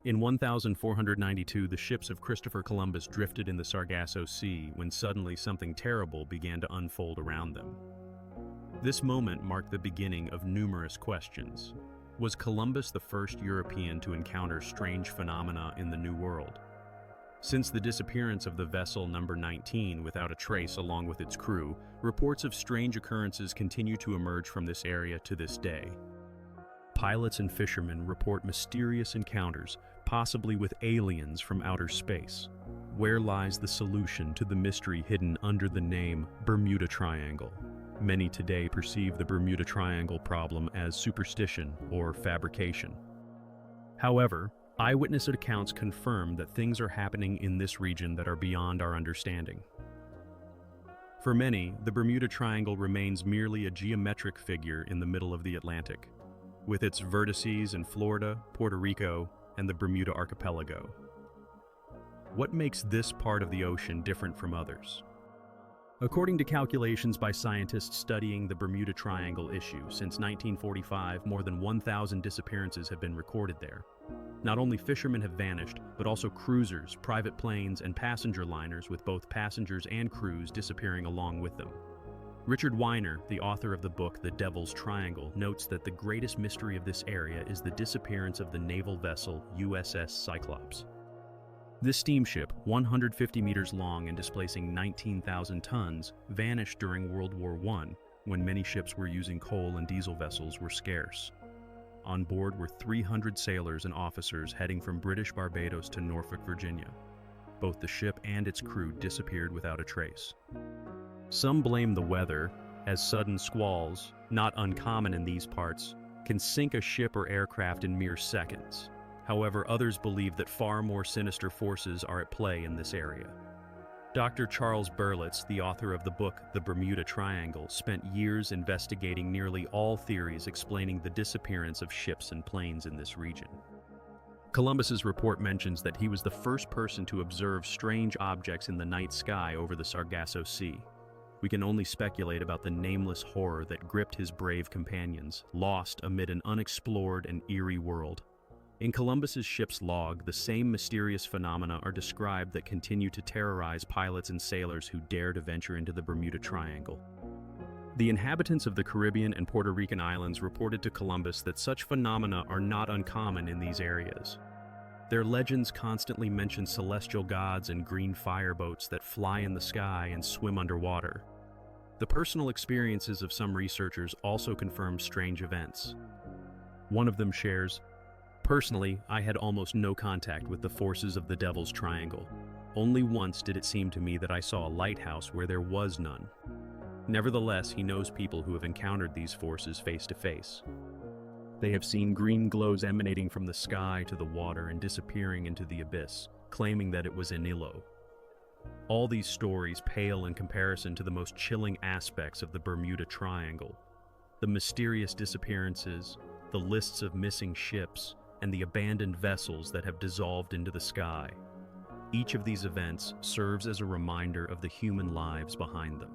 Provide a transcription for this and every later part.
In 1492, the ships of Christopher Columbus drifted in the Sargasso Sea when suddenly something terrible began to unfold around them. This moment marked the beginning of numerous questions. Was Columbus the first European to encounter strange phenomena in the New World? Since the disappearance of the vessel number 19 without a trace along with its crew, reports of strange occurrences continue to emerge from this area to this day. Pilots and fishermen report mysterious encounters, possibly with aliens from outer space. Where lies the solution to the mystery hidden under the name Bermuda Triangle? Many today perceive the Bermuda Triangle problem as superstition or fabrication. However, eyewitness accounts confirm that things are happening in this region that are beyond our understanding. For many, the Bermuda Triangle remains merely a geometric figure in the middle of the Atlantic, with its vertices in Florida, Puerto Rico, and the Bermuda Archipelago. What makes this part of the ocean different from others? According to calculations by scientists studying the Bermuda Triangle issue, since 1945, more than 1,000 disappearances have been recorded there. Not only fishermen have vanished, but also cruisers, private planes, and passenger liners with both passengers and crews disappearing along with them. Richard Weiner, the author of the book The Devil's Triangle, notes that the greatest mystery of this area is the disappearance of the naval vessel USS Cyclops. This steamship, 150 meters long and displacing 19,000 tons, vanished during World War I, when many ships were using coal and diesel vessels were scarce. On board were 300 sailors and officers heading from British Barbados to Norfolk, Virginia. Both the ship and its crew disappeared without a trace. Some blame the weather, as sudden squalls, not uncommon in these parts, can sink a ship or aircraft in mere seconds. However, others believe that far more sinister forces are at play in this area. Dr. Charles Berlitz, the author of the book The Bermuda Triangle, spent years investigating nearly all theories explaining the disappearance of ships and planes in this region. Columbus's report mentions that he was the first person to observe strange objects in the night sky over the Sargasso Sea. We can only speculate about the nameless horror that gripped his brave companions, lost amid an unexplored and eerie world. In Columbus's ship's log, the same mysterious phenomena are described that continue to terrorize pilots and sailors who dare to venture into the Bermuda Triangle. The inhabitants of the Caribbean and Puerto Rican islands reported to Columbus that such phenomena are not uncommon in these areas. Their legends constantly mention celestial gods and green fireboats that fly in the sky and swim underwater. The personal experiences of some researchers also confirm strange events. One of them shares, "Personally, I had almost no contact with the forces of the Devil's Triangle. Only once did it seem to me that I saw a lighthouse where there was none." Nevertheless, he knows people who have encountered these forces face to face. They have seen green glows emanating from the sky to the water and disappearing into the abyss, claiming that it was Enilo. All these stories pale in comparison to the most chilling aspects of the Bermuda Triangle: the mysterious disappearances, the lists of missing ships, and the abandoned vessels that have dissolved into the sky. Each of these events serves as a reminder of the human lives behind them.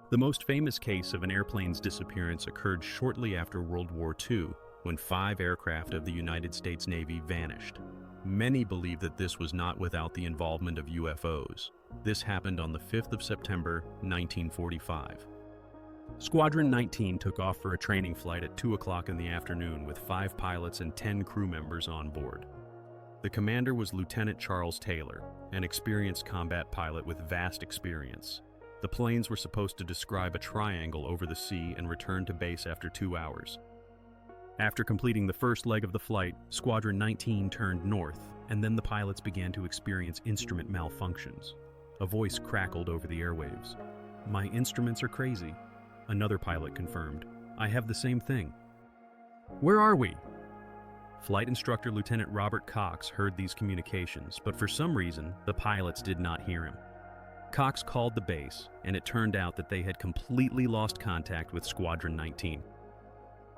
The most famous case of an airplane's disappearance occurred shortly after World War II, when 5 aircraft of the United States Navy vanished. Many believe that this was not without the involvement of UFOs. This happened on the 5th of September, 1945. Squadron 19 took off for a training flight at 2 o'clock in the afternoon with 5 pilots and 10 crew members on board. The commander was Lieutenant Charles Taylor, an experienced combat pilot with vast experience. The planes were supposed to describe a triangle over the sea and return to base after 2 hours. After completing the first leg of the flight, Squadron 19 turned north, and then the pilots began to experience instrument malfunctions. A voice crackled over the airwaves. "My instruments are crazy," another pilot confirmed. "I have the same thing." "Where are we?" Flight instructor Lieutenant Robert Cox heard these communications, but for some reason, the pilots did not hear him. Cox called the base, and it turned out that they had completely lost contact with Squadron 19.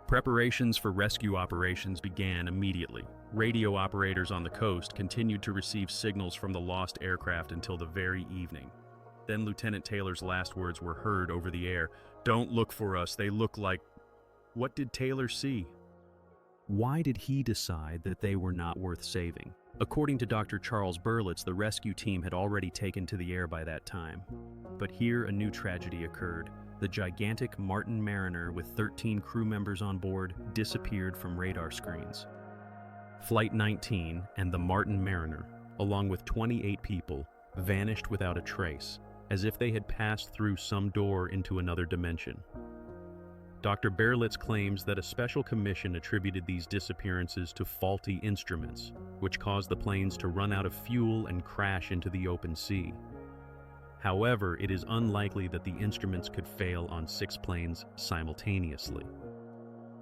Preparations for rescue operations began immediately. Radio operators on the coast continued to receive signals from the lost aircraft until the very evening. Then Lieutenant Taylor's last words were heard over the air. "Don't look for us, they look like..." What did Taylor see? Why did he decide that they were not worth saving? According to Dr. Charles Berlitz, the rescue team had already taken to the air by that time. But here a new tragedy occurred. The gigantic Martin Mariner with 13 crew members on board disappeared from radar screens. Flight 19 and the Martin Mariner, along with 28 people, vanished without a trace, as if they had passed through some door into another dimension. Dr. Berlitz claims that a special commission attributed these disappearances to faulty instruments, which caused the planes to run out of fuel and crash into the open sea. However, it is unlikely that the instruments could fail on 6 planes simultaneously.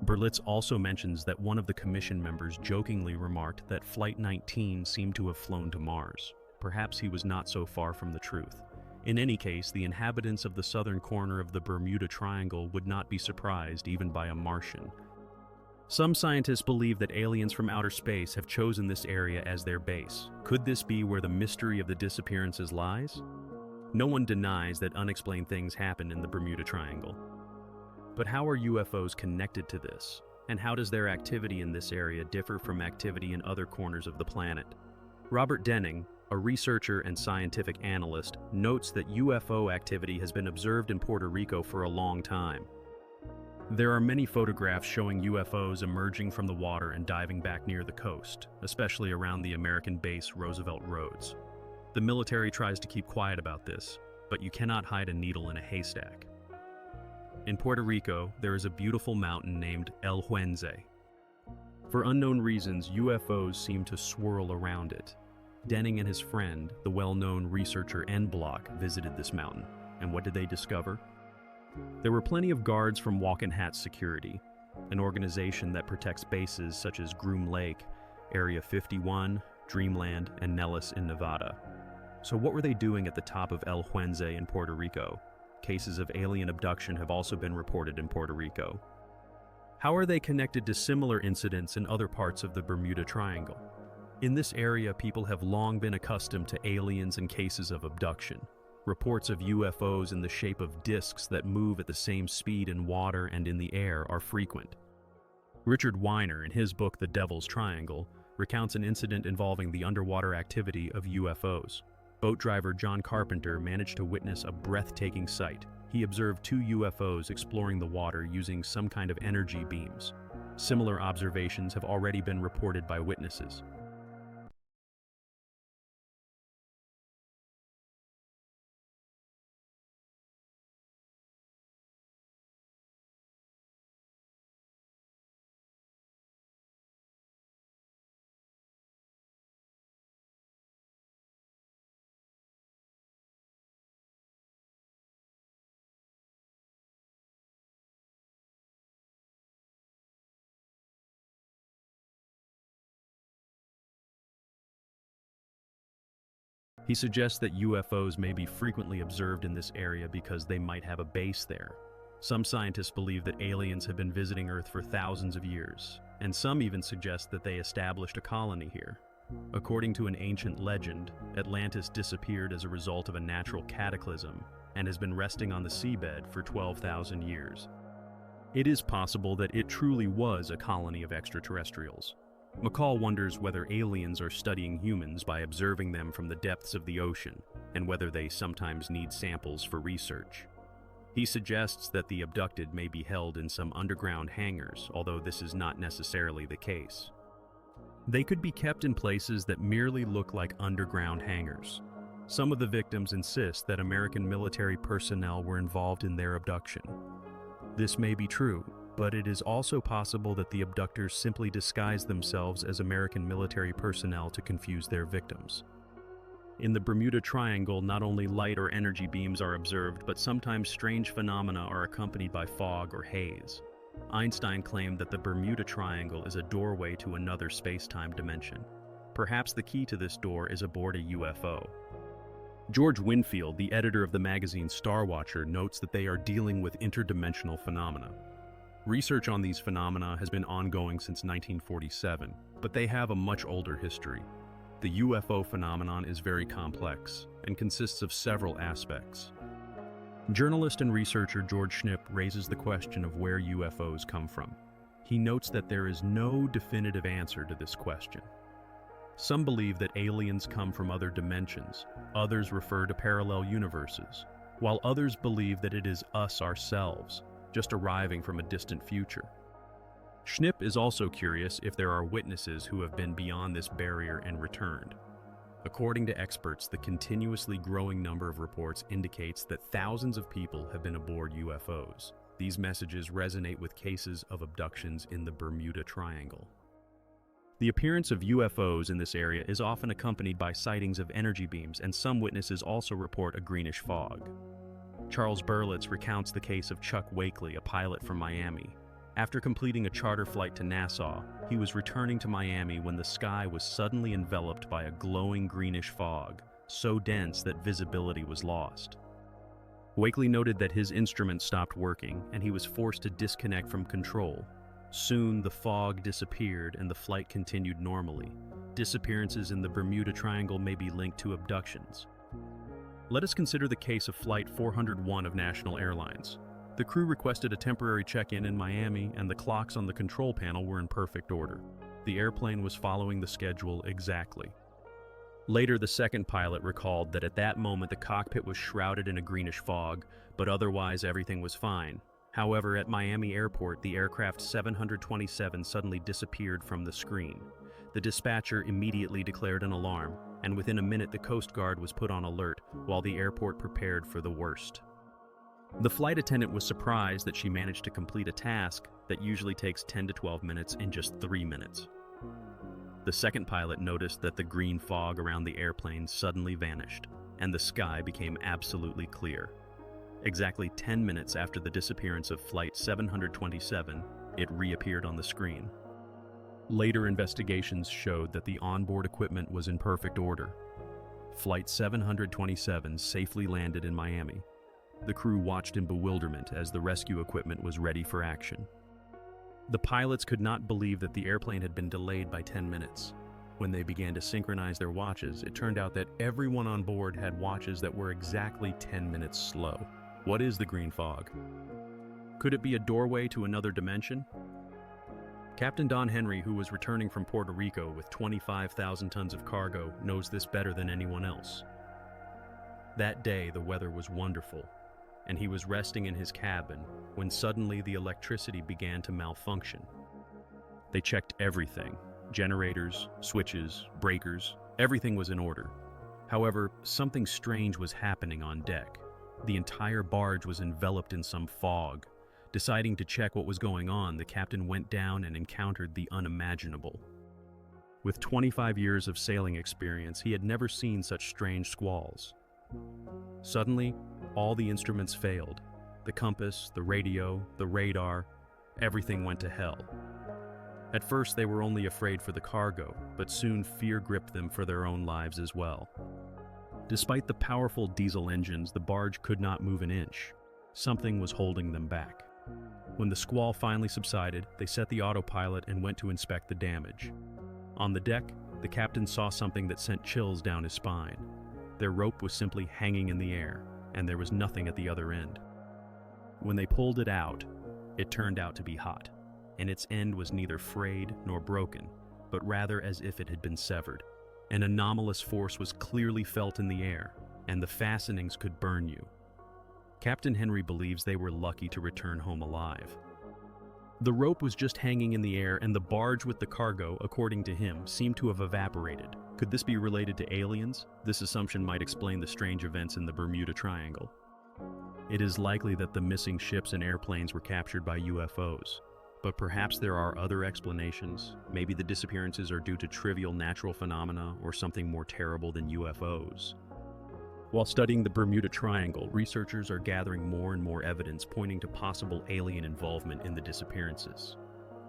Berlitz also mentions that one of the commission members jokingly remarked that Flight 19 seemed to have flown to Mars. Perhaps he was not so far from the truth. In any case, the inhabitants of the southern corner of the Bermuda Triangle would not be surprised even by a Martian. Some scientists believe that aliens from outer space have chosen this area as their base. Could this be where the mystery of the disappearances lies? No one denies that unexplained things happen in the Bermuda Triangle. But how are UFOs connected to this? And how does their activity in this area differ from activity in other corners of the planet? Robert Denning, a researcher and scientific analyst, notes that UFO activity has been observed in Puerto Rico for a long time. There are many photographs showing UFOs emerging from the water and diving back near the coast, especially around the American base Roosevelt Roads. The military tries to keep quiet about this, but you cannot hide a needle in a haystack. In Puerto Rico, there is a beautiful mountain named El Huenze. For unknown reasons, UFOs seem to swirl around it. Denning and his friend, the well-known researcher N. Block, visited this mountain. And what did they discover? There were plenty of guards from Walking Hat Security, an organization that protects bases such as Groom Lake, Area 51, Dreamland, and Nellis in Nevada. So what were they doing at the top of El Huenze in Puerto Rico? Cases of alien abduction have also been reported in Puerto Rico. How are they connected to similar incidents in other parts of the Bermuda Triangle? In this area, people have long been accustomed to aliens and cases of abduction. Reports of UFOs in the shape of discs that move at the same speed in water and in the air are frequent. Richard Weiner, in his book The Devil's Triangle, recounts an incident involving the underwater activity of UFOs. Boat driver John Carpenter managed to witness a breathtaking sight. He observed 2 UFOs exploring the water using some kind of energy beams. Similar observations have already been reported by witnesses. He suggests that UFOs may be frequently observed in this area because they might have a base there. Some scientists believe that aliens have been visiting Earth for thousands of years, and some even suggest that they established a colony here. According to an ancient legend, Atlantis disappeared as a result of a natural cataclysm and has been resting on the seabed for 12,000 years. It is possible that it truly was a colony of extraterrestrials. McCall wonders whether aliens are studying humans by observing them from the depths of the ocean, and whether they sometimes need samples for research. He suggests that the abducted may be held in some underground hangars, although this is not necessarily the case. They could be kept in places that merely look like underground hangars. Some of the victims insist that American military personnel were involved in their abduction. This may be true, but it is also possible that the abductors simply disguised themselves as American military personnel to confuse their victims. In the Bermuda Triangle, not only light or energy beams are observed, but sometimes strange phenomena are accompanied by fog or haze. Einstein claimed that the Bermuda Triangle is a doorway to another space-time dimension. Perhaps the key to this door is aboard a UFO. George Winfield, the editor of the magazine Star Watcher, notes that they are dealing with interdimensional phenomena. Research on these phenomena has been ongoing since 1947, but they have a much older history. The UFO phenomenon is very complex and consists of several aspects. Journalist and researcher George Schnipp raises the question of where UFOs come from. He notes that there is no definitive answer to this question. Some believe that aliens come from other dimensions, others refer to parallel universes, while others believe that it is us ourselves, just arriving from a distant future. Schnipp is also curious if there are witnesses who have been beyond this barrier and returned. According to experts, the continuously growing number of reports indicates that thousands of people have been aboard UFOs. These messages resonate with cases of abductions in the Bermuda Triangle. The appearance of UFOs in this area is often accompanied by sightings of energy beams, and some witnesses also report a greenish fog. Charles Berlitz recounts the case of Chuck Wakely, a pilot from Miami. After completing a charter flight to Nassau, he was returning to Miami when the sky was suddenly enveloped by a glowing greenish fog, so dense that visibility was lost. Wakely noted that his instrument stopped working, and he was forced to disconnect from control. Soon, the fog disappeared and the flight continued normally. Disappearances in the Bermuda Triangle may be linked to abductions. Let us consider the case of Flight 401 of National Airlines. The crew requested a temporary check-in in Miami, and the clocks on the control panel were in perfect order. The airplane was following the schedule exactly. Later, the second pilot recalled that at that moment the cockpit was shrouded in a greenish fog, but otherwise everything was fine. However, at Miami Airport, the aircraft 727 suddenly disappeared from the screen. The dispatcher immediately declared an alarm, and within a minute the Coast Guard was put on alert, while the airport prepared for the worst. The flight attendant was surprised that she managed to complete a task that usually takes 10 to 12 minutes in just 3 minutes. The second pilot noticed that the green fog around the airplane suddenly vanished, and the sky became absolutely clear. Exactly 10 minutes after the disappearance of Flight 727, it reappeared on the screen. Later investigations showed that the onboard equipment was in perfect order. Flight 727 safely landed in Miami. The crew watched in bewilderment as the rescue equipment was ready for action. The pilots could not believe that the airplane had been delayed by 10 minutes. When they began to synchronize their watches, it turned out that everyone on board had watches that were exactly 10 minutes slow. What is the green fog? Could it be a doorway to another dimension? Captain Don Henry, who was returning from Puerto Rico with 25,000 tons of cargo, knows this better than anyone else. That day, the weather was wonderful, and he was resting in his cabin when suddenly the electricity began to malfunction. They checked everything: generators, switches, breakers, everything was in order. However, something strange was happening on deck. The entire barge was enveloped in some fog. Deciding to check what was going on, the captain went down and encountered the unimaginable. With 25 years of sailing experience, he had never seen such strange squalls. Suddenly, all the instruments failed. The compass, the radio, the radar, everything went to hell. At first, they were only afraid for the cargo, but soon fear gripped them for their own lives as well. Despite the powerful diesel engines, the barge could not move an inch. Something was holding them back. When the squall finally subsided, they set the autopilot and went to inspect the damage. On the deck, the captain saw something that sent chills down his spine. Their rope was simply hanging in the air, and there was nothing at the other end. When they pulled it out, it turned out to be hot, and its end was neither frayed nor broken, but rather as if it had been severed. An anomalous force was clearly felt in the air, and the fastenings could burn you. Captain Henry believes they were lucky to return home alive. The rope was just hanging in the air, and the barge with the cargo, according to him, seemed to have evaporated. Could this be related to aliens? This assumption might explain the strange events in the Bermuda Triangle. It is likely that the missing ships and airplanes were captured by UFOs. But perhaps there are other explanations. Maybe the disappearances are due to trivial natural phenomena or something more terrible than UFOs. While studying the Bermuda Triangle, researchers are gathering more and more evidence pointing to possible alien involvement in the disappearances.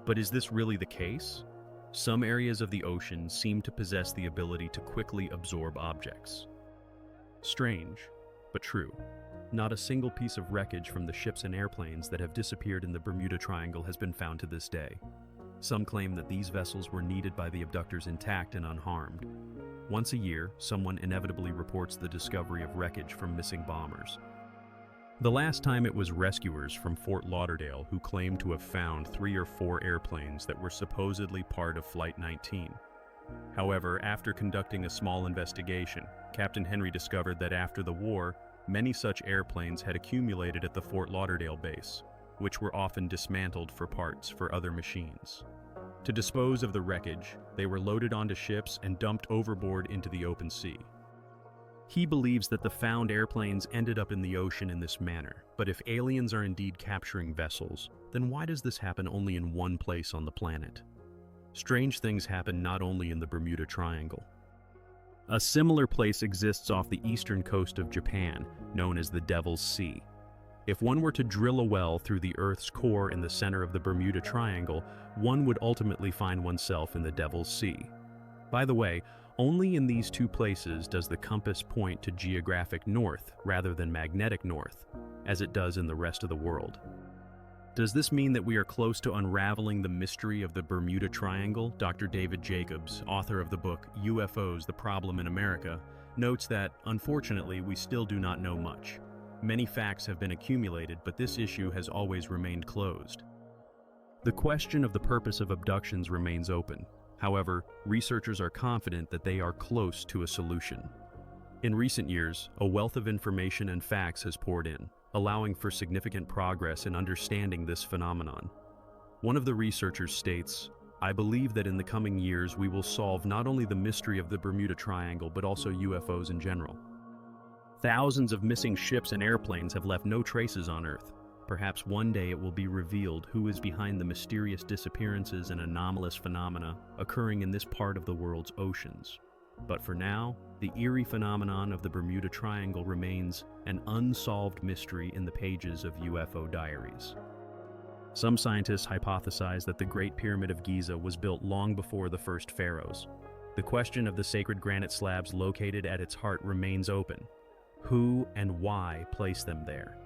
But is this really the case? Some areas of the ocean seem to possess the ability to quickly absorb objects. Strange, but true. Not a single piece of wreckage from the ships and airplanes that have disappeared in the Bermuda Triangle has been found to this day. Some claim that these vessels were needed by the abductors intact and unharmed. Once a year, someone inevitably reports the discovery of wreckage from missing bombers. The last time it was rescuers from Fort Lauderdale who claimed to have found 3 or 4 airplanes that were supposedly part of Flight 19. However, after conducting a small investigation, Captain Henry discovered that after the war, many such airplanes had accumulated at the Fort Lauderdale base, which were often dismantled for parts for other machines. To dispose of the wreckage, they were loaded onto ships and dumped overboard into the open sea. He believes that the found airplanes ended up in the ocean in this manner, but if aliens are indeed capturing vessels, then why does this happen only in one place on the planet? Strange things happen not only in the Bermuda Triangle. A similar place exists off the eastern coast of Japan, known as the Devil's Sea. If one were to drill a well through the Earth's core in the center of the Bermuda Triangle, one would ultimately find oneself in the Devil's Sea. By the way, only in these 2 places does the compass point to geographic north rather than magnetic north, as it does in the rest of the world. Does this mean that we are close to unraveling the mystery of the Bermuda Triangle? Dr. David Jacobs, author of the book UFOs, The Problem in America, notes that, unfortunately, we still do not know much. Many facts have been accumulated, but this issue has always remained closed. The question of the purpose of abductions remains open. However, researchers are confident that they are close to a solution. In recent years, a wealth of information and facts has poured in, allowing for significant progress in understanding this phenomenon. One of the researchers states, "I believe that in the coming years we will solve not only the mystery of the Bermuda Triangle but also UFOs in general. Thousands of missing ships and airplanes have left no traces on Earth. Perhaps one day it will be revealed who is behind the mysterious disappearances and anomalous phenomena occurring in this part of the world's oceans. But for now, the eerie phenomenon of the Bermuda Triangle remains an unsolved mystery in the pages of UFO diaries." Some scientists hypothesize that the Great Pyramid of Giza was built long before the first pharaohs. The question of the sacred granite slabs located at its heart remains open. Who and why placed them there?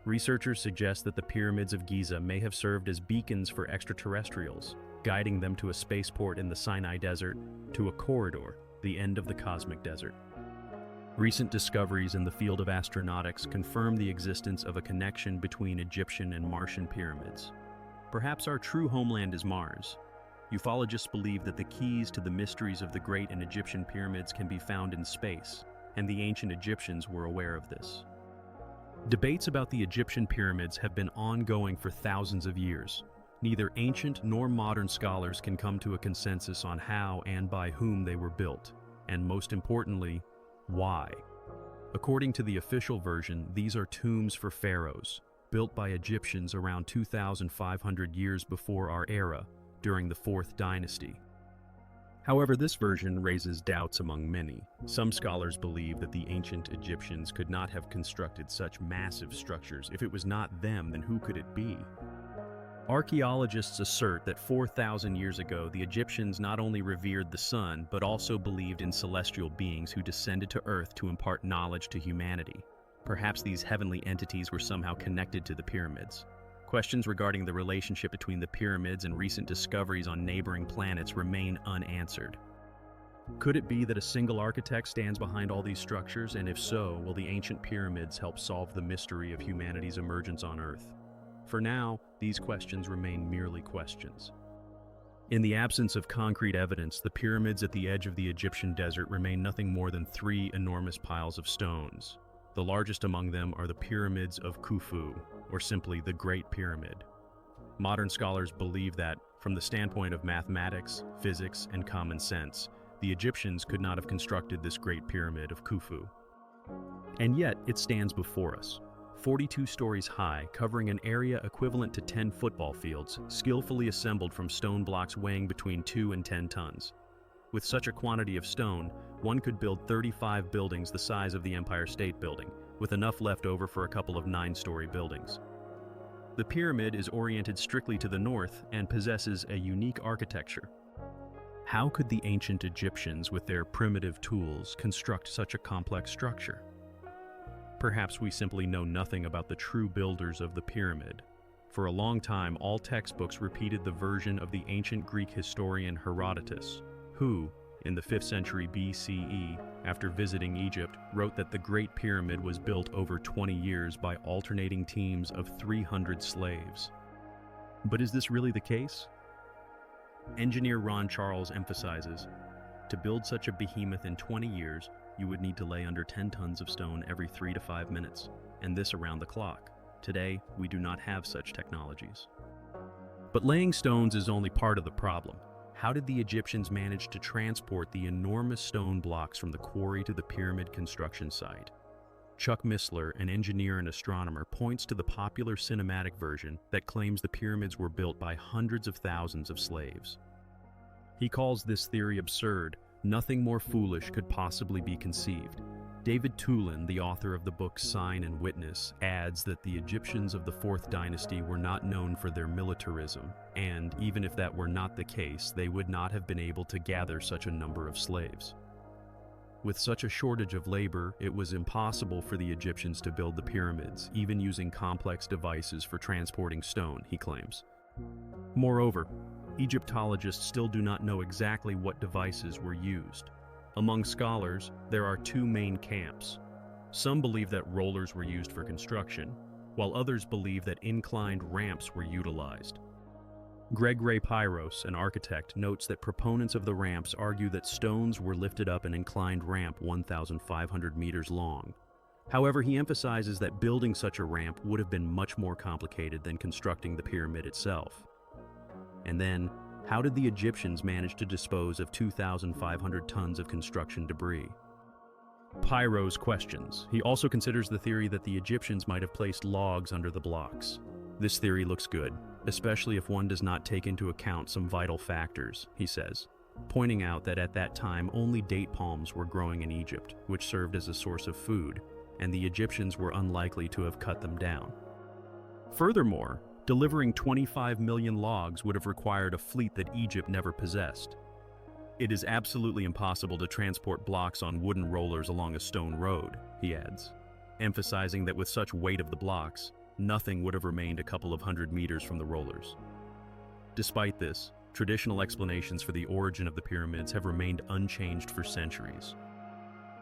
Researchers suggest that the pyramids of Giza may have served as beacons for extraterrestrials, guiding them to a spaceport in the Sinai Desert, to a corridor, the end of the cosmic desert. Recent discoveries in the field of astronautics confirm the existence of a connection between Egyptian and Martian pyramids. Perhaps our true homeland is Mars. Ufologists believe that the keys to the mysteries of the great and Egyptian pyramids can be found in space, and the ancient Egyptians were aware of this. Debates about the Egyptian pyramids have been ongoing for thousands of years. Neither ancient nor modern scholars can come to a consensus on how and by whom they were built, and most importantly, why. According to the official version, these are tombs for pharaohs, built by Egyptians around 2,500 years before our era, during the 4th dynasty. However, this version raises doubts among many. Some scholars believe that the ancient Egyptians could not have constructed such massive structures. If it was not them, then who could it be? Archaeologists assert that 4,000 years ago, the Egyptians not only revered the sun, but also believed in celestial beings who descended to Earth to impart knowledge to humanity. Perhaps these heavenly entities were somehow connected to the pyramids. Questions regarding the relationship between the pyramids and recent discoveries on neighboring planets remain unanswered. Could it be that a single architect stands behind all these structures, and if so, will the ancient pyramids help solve the mystery of humanity's emergence on Earth? For now, these questions remain merely questions. In the absence of concrete evidence, the pyramids at the edge of the Egyptian desert remain nothing more than 3 enormous piles of stones. The largest among them are the pyramids of Khufu, or simply the Great Pyramid. Modern scholars believe that, from the standpoint of mathematics, physics, and common sense, the Egyptians could not have constructed this Great Pyramid of Khufu. And yet, it stands before us, 42 stories high, covering an area equivalent to 10 football fields, skillfully assembled from stone blocks weighing between 2 and 10 tons. With such a quantity of stone, one could build 35 buildings the size of the Empire State Building, with enough left over for a couple of 9-story buildings. The pyramid is oriented strictly to the north and possesses a unique architecture. How could the ancient Egyptians, with their primitive tools, construct such a complex structure? Perhaps we simply know nothing about the true builders of the pyramid. For a long time, all textbooks repeated the version of the ancient Greek historian Herodotus, who, in the 5th century BCE, after visiting Egypt, wrote that the Great Pyramid was built over 20 years by alternating teams of 300 slaves. But is this really the case? Engineer Ron Charles emphasizes, to build such a behemoth in 20 years, you would need to lay under 10 tons of stone every 3 to 5 minutes, and this around the clock. Today, we do not have such technologies. But laying stones is only part of the problem. How did the Egyptians manage to transport the enormous stone blocks from the quarry to the pyramid construction site? Chuck Missler, an engineer and astronomer, points to the popular cinematic version that claims the pyramids were built by hundreds of thousands of slaves. He calls this theory absurd. Nothing more foolish could possibly be conceived. David Tulin, the author of the book Sign and Witness, adds that the Egyptians of the 4th dynasty were not known for their militarism, and even if that were not the case, they would not have been able to gather such a number of slaves. With such a shortage of labor, it was impossible for the Egyptians to build the pyramids, even using complex devices for transporting stone, he claims. Moreover, Egyptologists still do not know exactly what devices were used. Among scholars, there are two main camps. Some believe that rollers were used for construction, while others believe that inclined ramps were utilized. Greg Ray Pyros, an architect, notes that proponents of the ramps argue that stones were lifted up an inclined ramp 1,500 meters long. However, he emphasizes that building such a ramp would have been much more complicated than constructing the pyramid itself. And then, how did the Egyptians manage to dispose of 2,500 tons of construction debris? Pyros questions. He also considers the theory that the Egyptians might have placed logs under the blocks. This theory looks good, especially if one does not take into account some vital factors, he says, pointing out that at that time only date palms were growing in Egypt, which served as a source of food, and the Egyptians were unlikely to have cut them down. Furthermore, delivering 25 million logs would have required a fleet that Egypt never possessed. It is absolutely impossible to transport blocks on wooden rollers along a stone road, he adds, emphasizing that with such weight of the blocks, nothing would have remained a couple of hundred meters from the rollers. Despite this, traditional explanations for the origin of the pyramids have remained unchanged for centuries.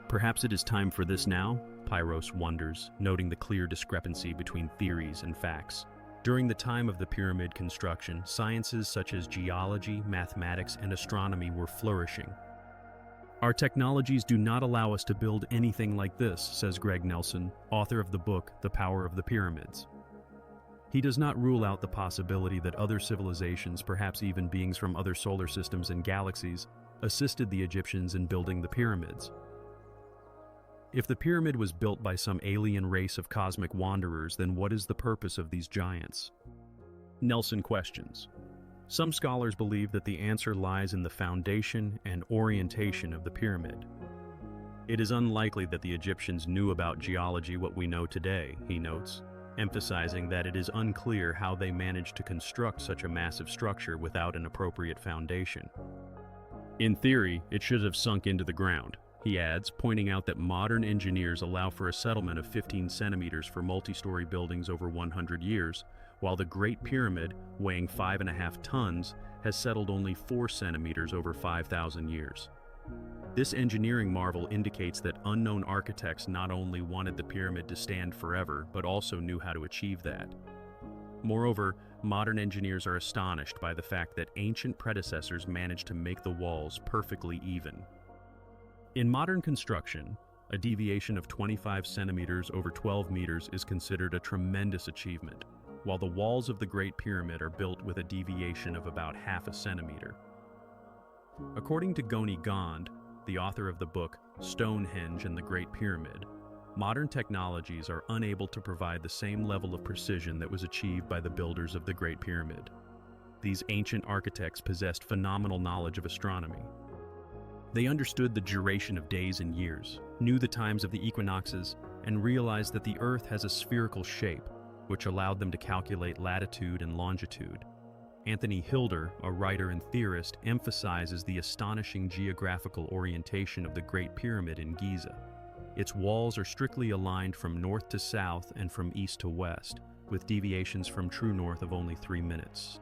Perhaps it is time for this now? Pyros wonders, noting the clear discrepancy between theories and facts. During the time of the pyramid construction, sciences such as geology, mathematics, and astronomy were flourishing. Our technologies do not allow us to build anything like this, says Greg Nelson, author of the book The Power of the Pyramids. He does not rule out the possibility that other civilizations, perhaps even beings from other solar systems and galaxies, assisted the Egyptians in building the pyramids. If the pyramid was built by some alien race of cosmic wanderers, then what is the purpose of these giants? Nelson questions. Some scholars believe that the answer lies in the foundation and orientation of the pyramid. It is unlikely that the Egyptians knew about geology what we know today, he notes, emphasizing that it is unclear how they managed to construct such a massive structure without an appropriate foundation. In theory, it should have sunk into the ground, he adds, pointing out that modern engineers allow for a settlement of 15 centimeters for multi-story buildings over 100 years, while the Great Pyramid, weighing 5.5 tons, has settled only 4 centimeters over 5,000 years. This engineering marvel indicates that unknown architects not only wanted the pyramid to stand forever, but also knew how to achieve that. Moreover, modern engineers are astonished by the fact that ancient predecessors managed to make the walls perfectly even. In modern construction, a deviation of 25 centimeters over 12 meters is considered a tremendous achievement, while the walls of the Great Pyramid are built with a deviation of about half a centimeter. According to Goni Gond, the author of the book Stonehenge and the Great Pyramid, modern technologies are unable to provide the same level of precision that was achieved by the builders of the Great Pyramid. These ancient architects possessed phenomenal knowledge of astronomy. They understood the duration of days and years, knew the times of the equinoxes, and realized that the Earth has a spherical shape, which allowed them to calculate latitude and longitude. Anthony Hilder, a writer and theorist, emphasizes the astonishing geographical orientation of the Great Pyramid in Giza. Its walls are strictly aligned from north to south and from east to west, with deviations from true north of only 3 minutes.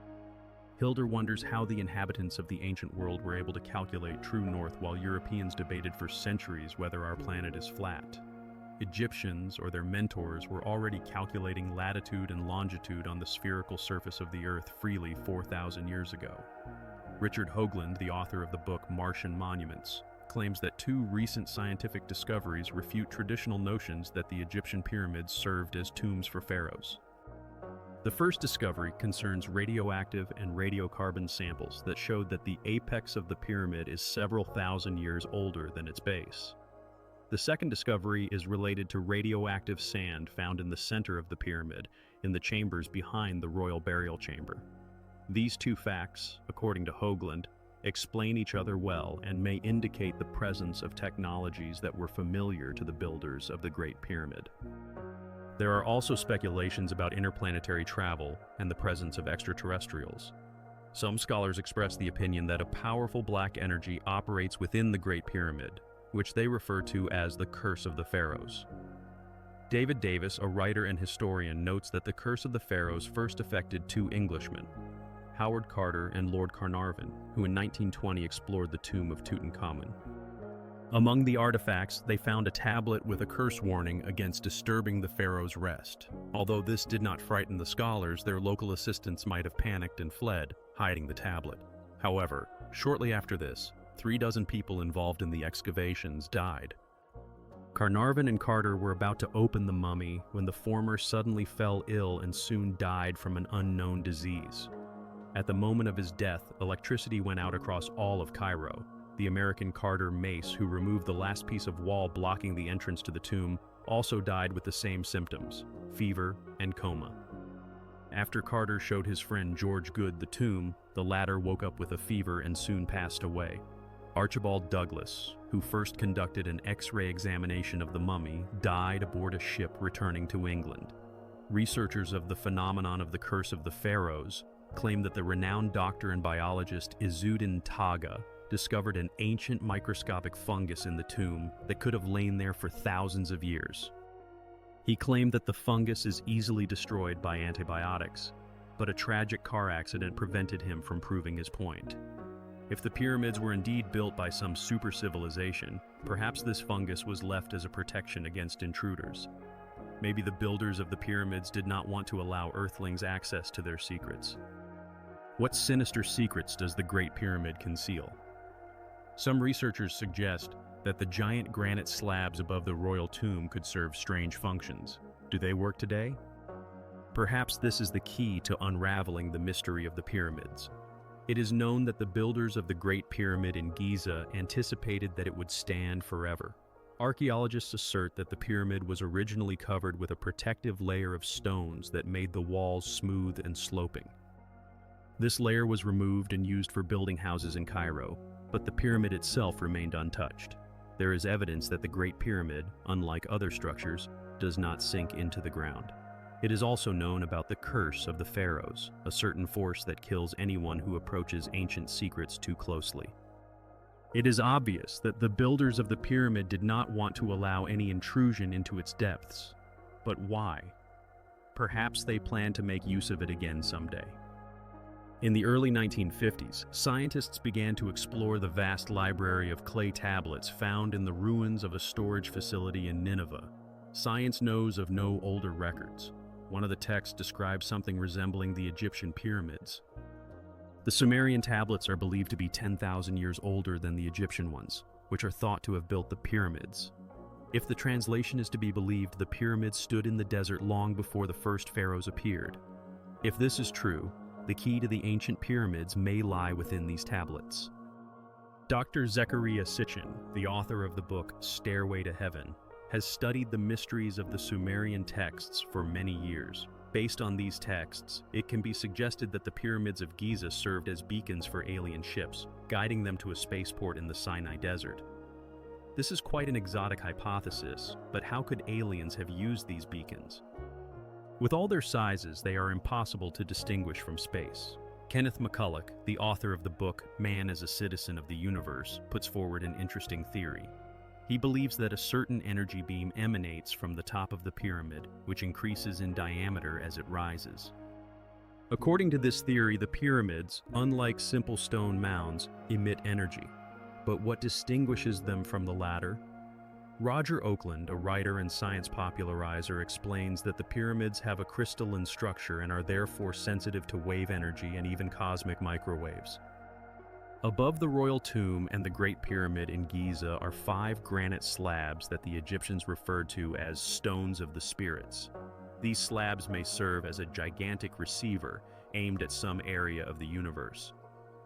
Hilder wonders how the inhabitants of the ancient world were able to calculate true north while Europeans debated for centuries whether our planet is flat. Egyptians, or their mentors, were already calculating latitude and longitude on the spherical surface of the Earth freely 4,000 years ago. Richard Hoagland, the author of the book Martian Monuments, claims that two recent scientific discoveries refute traditional notions that the Egyptian pyramids served as tombs for pharaohs. The first discovery concerns radioactive and radiocarbon samples that showed that the apex of the pyramid is several thousand years older than its base. The second discovery is related to radioactive sand found in the center of the pyramid, in the chambers behind the royal burial chamber. These two facts, according to Hoagland, explain each other well and may indicate the presence of technologies that were familiar to the builders of the Great Pyramid. There are also speculations about interplanetary travel and the presence of extraterrestrials. Some scholars express the opinion that a powerful black energy operates within the Great Pyramid, which they refer to as the Curse of the Pharaohs. David Davis, a writer and historian, notes that the Curse of the Pharaohs first affected two Englishmen, Howard Carter and Lord Carnarvon, who in 1920 explored the tomb of Tutankhamun. Among the artifacts, they found a tablet with a curse warning against disturbing the pharaoh's rest. Although this did not frighten the scholars, their local assistants might have panicked and fled, hiding the tablet. However, shortly after this, 36 people involved in the excavations died. Carnarvon and Carter were about to open the mummy when the former suddenly fell ill and soon died from an unknown disease. At the moment of his death, electricity went out across all of Cairo. The American Carter Mace, who removed the last piece of wall blocking the entrance to the tomb, also died with the same symptoms, fever and coma. After Carter showed his friend George Good the tomb, the latter woke up with a fever and soon passed away. Archibald Douglas, who first conducted an X-ray examination of the mummy, died aboard a ship returning to England. Researchers of the phenomenon of the Curse of the Pharaohs claim that the renowned doctor and biologist Izzuddin Taga discovered an ancient microscopic fungus in the tomb that could have lain there for thousands of years. He claimed that the fungus is easily destroyed by antibiotics, but a tragic car accident prevented him from proving his point. If the pyramids were indeed built by some super civilization, perhaps this fungus was left as a protection against intruders. Maybe the builders of the pyramids did not want to allow Earthlings access to their secrets. What sinister secrets does the Great Pyramid conceal? Some researchers suggest that the giant granite slabs above the royal tomb could serve strange functions. Do they work today? Perhaps this is the key to unraveling the mystery of the pyramids. It is known that the builders of the Great Pyramid in Giza anticipated that it would stand forever. Archaeologists assert that the pyramid was originally covered with a protective layer of stones that made the walls smooth and sloping. This layer was removed and used for building houses in Cairo, but the pyramid itself remained untouched. There is evidence that the Great Pyramid, unlike other structures, does not sink into the ground. It is also known about the Curse of the Pharaohs, a certain force that kills anyone who approaches ancient secrets too closely. It is obvious that the builders of the pyramid did not want to allow any intrusion into its depths. But why? Perhaps they planned to make use of it again someday. In the early 1950s, scientists began to explore the vast library of clay tablets found in the ruins of a storage facility in Nineveh. Science knows of no older records. One of the texts describes something resembling the Egyptian pyramids. The Sumerian tablets are believed to be 10,000 years older than the Egyptian ones, which are thought to have built the pyramids. If the translation is to be believed, the pyramids stood in the desert long before the first pharaohs appeared. If this is true, the key to the ancient pyramids may lie within these tablets. Dr. Zechariah Sitchin, the author of the book Stairway to Heaven, has studied the mysteries of the Sumerian texts for many years. Based on these texts, it can be suggested that the pyramids of Giza served as beacons for alien ships, guiding them to a spaceport in the Sinai Desert. This is quite an exotic hypothesis, but how could aliens have used these beacons? With all their sizes, they are impossible to distinguish from space. Kenneth McCulloch, the author of the book Man as a Citizen of the Universe, puts forward an interesting theory. He believes that a certain energy beam emanates from the top of the pyramid, which increases in diameter as it rises. According to this theory, the pyramids, unlike simple stone mounds, emit energy. But what distinguishes them from the latter? Roger Oakland, a writer and science popularizer, explains that the pyramids have a crystalline structure and are therefore sensitive to wave energy and even cosmic microwaves. Above the royal tomb and the Great Pyramid in Giza are 5 granite slabs that the Egyptians referred to as stones of the spirits. These slabs may serve as a gigantic receiver aimed at some area of the universe.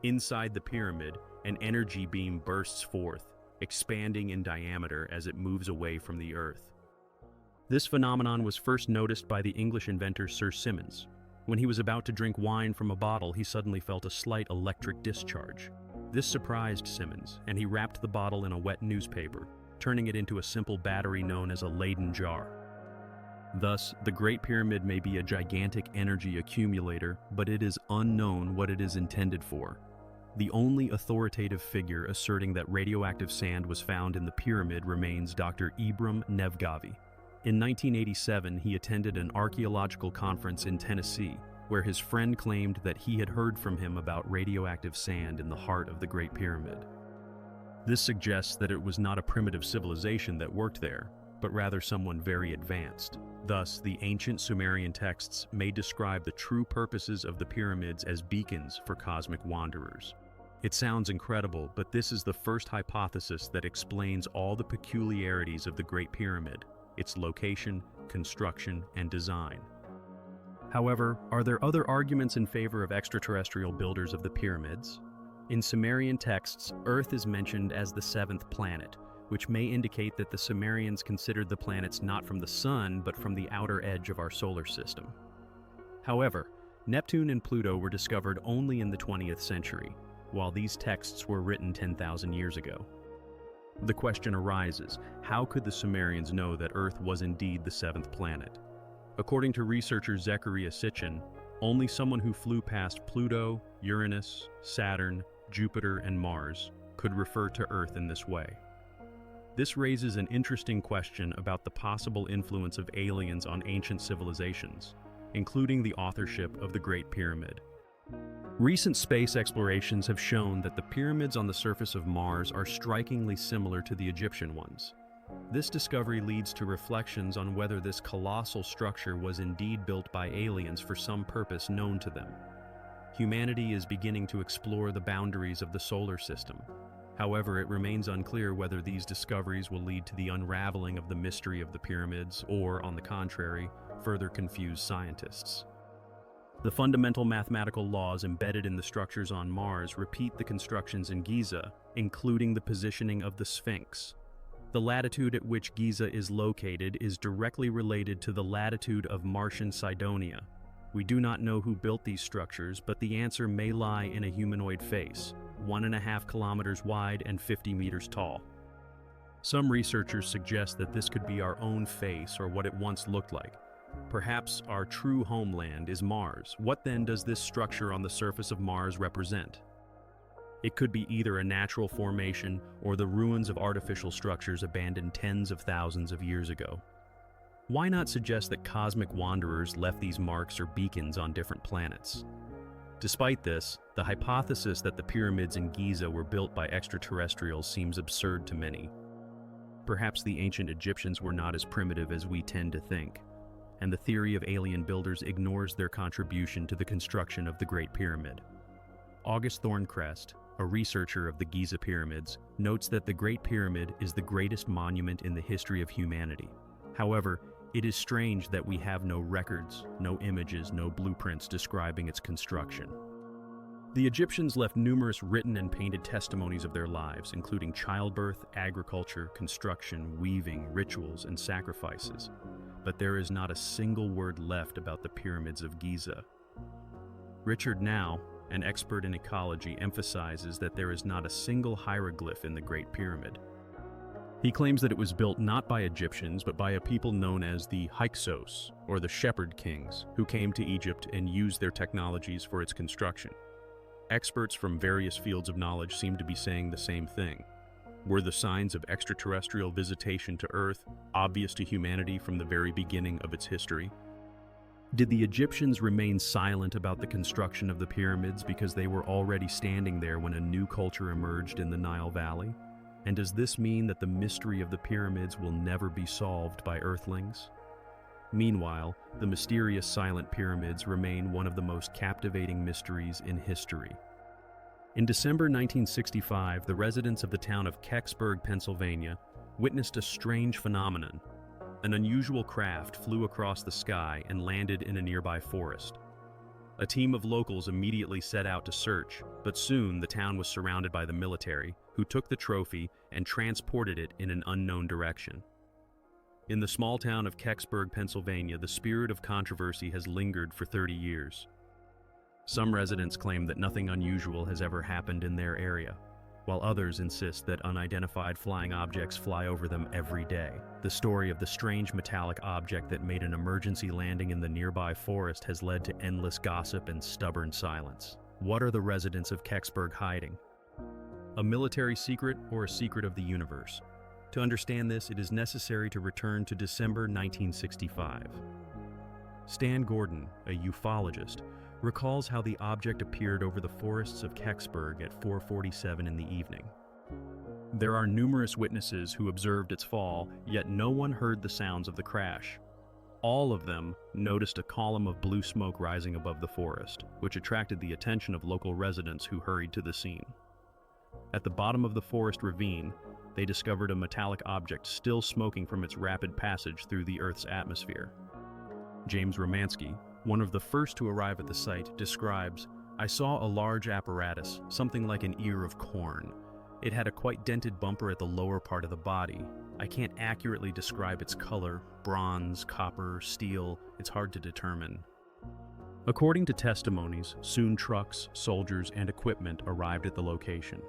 Inside the pyramid, an energy beam bursts forth, expanding in diameter as it moves away from the Earth. This phenomenon was first noticed by the English inventor Sir Simmons. When he was about to drink wine from a bottle, he suddenly felt a slight electric discharge. This surprised Simmons, and he wrapped the bottle in a wet newspaper, turning it into a simple battery known as a Leyden jar. Thus, the Great Pyramid may be a gigantic energy accumulator, but it is unknown what it is intended for. The only authoritative figure asserting that radioactive sand was found in the pyramid remains Dr. Ibram Nevgavi. In 1987, he attended an archaeological conference in Tennessee, where his friend claimed that he had heard from him about radioactive sand in the heart of the Great Pyramid. This suggests that it was not a primitive civilization that worked there, but rather someone very advanced. Thus, the ancient Sumerian texts may describe the true purposes of the pyramids as beacons for cosmic wanderers. It sounds incredible, but this is the first hypothesis that explains all the peculiarities of the Great Pyramid, its location, construction, and design. However, are there other arguments in favor of extraterrestrial builders of the pyramids? In Sumerian texts, Earth is mentioned as the 7th planet, which may indicate that the Sumerians considered the planets not from the Sun, but from the outer edge of our solar system. However, Neptune and Pluto were discovered only in the 20th century, while these texts were written 10,000 years ago. The question arises, how could the Sumerians know that Earth was indeed the 7th planet? According to researcher Zecharia Sitchin, only someone who flew past Pluto, Uranus, Saturn, Jupiter, and Mars could refer to Earth in this way. This raises an interesting question about the possible influence of aliens on ancient civilizations, including the authorship of the Great Pyramid. Recent space explorations have shown that the pyramids on the surface of Mars are strikingly similar to the Egyptian ones. This discovery leads to reflections on whether this colossal structure was indeed built by aliens for some purpose known to them. Humanity is beginning to explore the boundaries of the solar system. However, it remains unclear whether these discoveries will lead to the unraveling of the mystery of the pyramids or, on the contrary, further confuse scientists. The fundamental mathematical laws embedded in the structures on Mars repeat the constructions in Giza, including the positioning of the Sphinx. The latitude at which Giza is located is directly related to the latitude of Martian Cydonia. We do not know who built these structures, but the answer may lie in a humanoid face, 1.5 kilometers wide and 50 meters tall. Some researchers suggest that this could be our own face or what it once looked like. Perhaps our true homeland is Mars. What then does this structure on the surface of Mars represent? It could be either a natural formation or the ruins of artificial structures abandoned tens of thousands of years ago. Why not suggest that cosmic wanderers left these marks or beacons on different planets? Despite this, the hypothesis that the pyramids in Giza were built by extraterrestrials seems absurd to many. Perhaps the ancient Egyptians were not as primitive as we tend to think, and the theory of alien builders ignores their contribution to the construction of the Great Pyramid. August Thorncrest, a researcher of the Giza pyramids, notes that the Great Pyramid is the greatest monument in the history of humanity. However, it is strange that we have no records, no images, no blueprints describing its construction. The Egyptians left numerous written and painted testimonies of their lives, including childbirth, agriculture, construction, weaving, rituals, and sacrifices. But there is not a single word left about the pyramids of Giza. Richard Now, an expert in ecology, emphasizes that there is not a single hieroglyph in the Great Pyramid. He claims that it was built not by Egyptians, but by a people known as the Hyksos, or the Shepherd Kings, who came to Egypt and used their technologies for its construction. Experts from various fields of knowledge seem to be saying the same thing. Were the signs of extraterrestrial visitation to Earth obvious to humanity from the very beginning of its history? Did the Egyptians remain silent about the construction of the pyramids because they were already standing there when a new culture emerged in the Nile Valley? And does this mean that the mystery of the pyramids will never be solved by Earthlings? Meanwhile, the mysterious silent pyramids remain one of the most captivating mysteries in history. In December 1965, the residents of the town of Kecksburg, Pennsylvania, witnessed a strange phenomenon. An unusual craft flew across the sky and landed in a nearby forest. A team of locals immediately set out to search, but soon the town was surrounded by the military, who took the trophy and transported it in an unknown direction. In the small town of Kecksburg, Pennsylvania, the spirit of controversy has lingered for 30 years. Some residents claim that nothing unusual has ever happened in their area, while others insist that unidentified flying objects fly over them every day. The story of the strange metallic object that made an emergency landing in the nearby forest has led to endless gossip and stubborn silence. What are the residents of Kecksburg hiding? A military secret or a secret of the universe? To understand this, it is necessary to return to December 1965. Stan Gordon, a ufologist, recalls how the object appeared over the forests of Kecksburg at 4:47 in the evening. There are numerous witnesses who observed its fall, yet no one heard the sounds of the crash. All of them noticed a column of blue smoke rising above the forest, which attracted the attention of local residents who hurried to the scene. At the bottom of the forest ravine, they discovered a metallic object still smoking from its rapid passage through the Earth's atmosphere. James Romansky, one of the first to arrive at the site, describes, "I saw a large apparatus, something like an ear of corn. It had a quite dented bumper at the lower part of the body. I can't accurately describe its color, bronze, copper, steel, it's hard to determine." According to testimonies, soon trucks, soldiers, and equipment arrived at the location.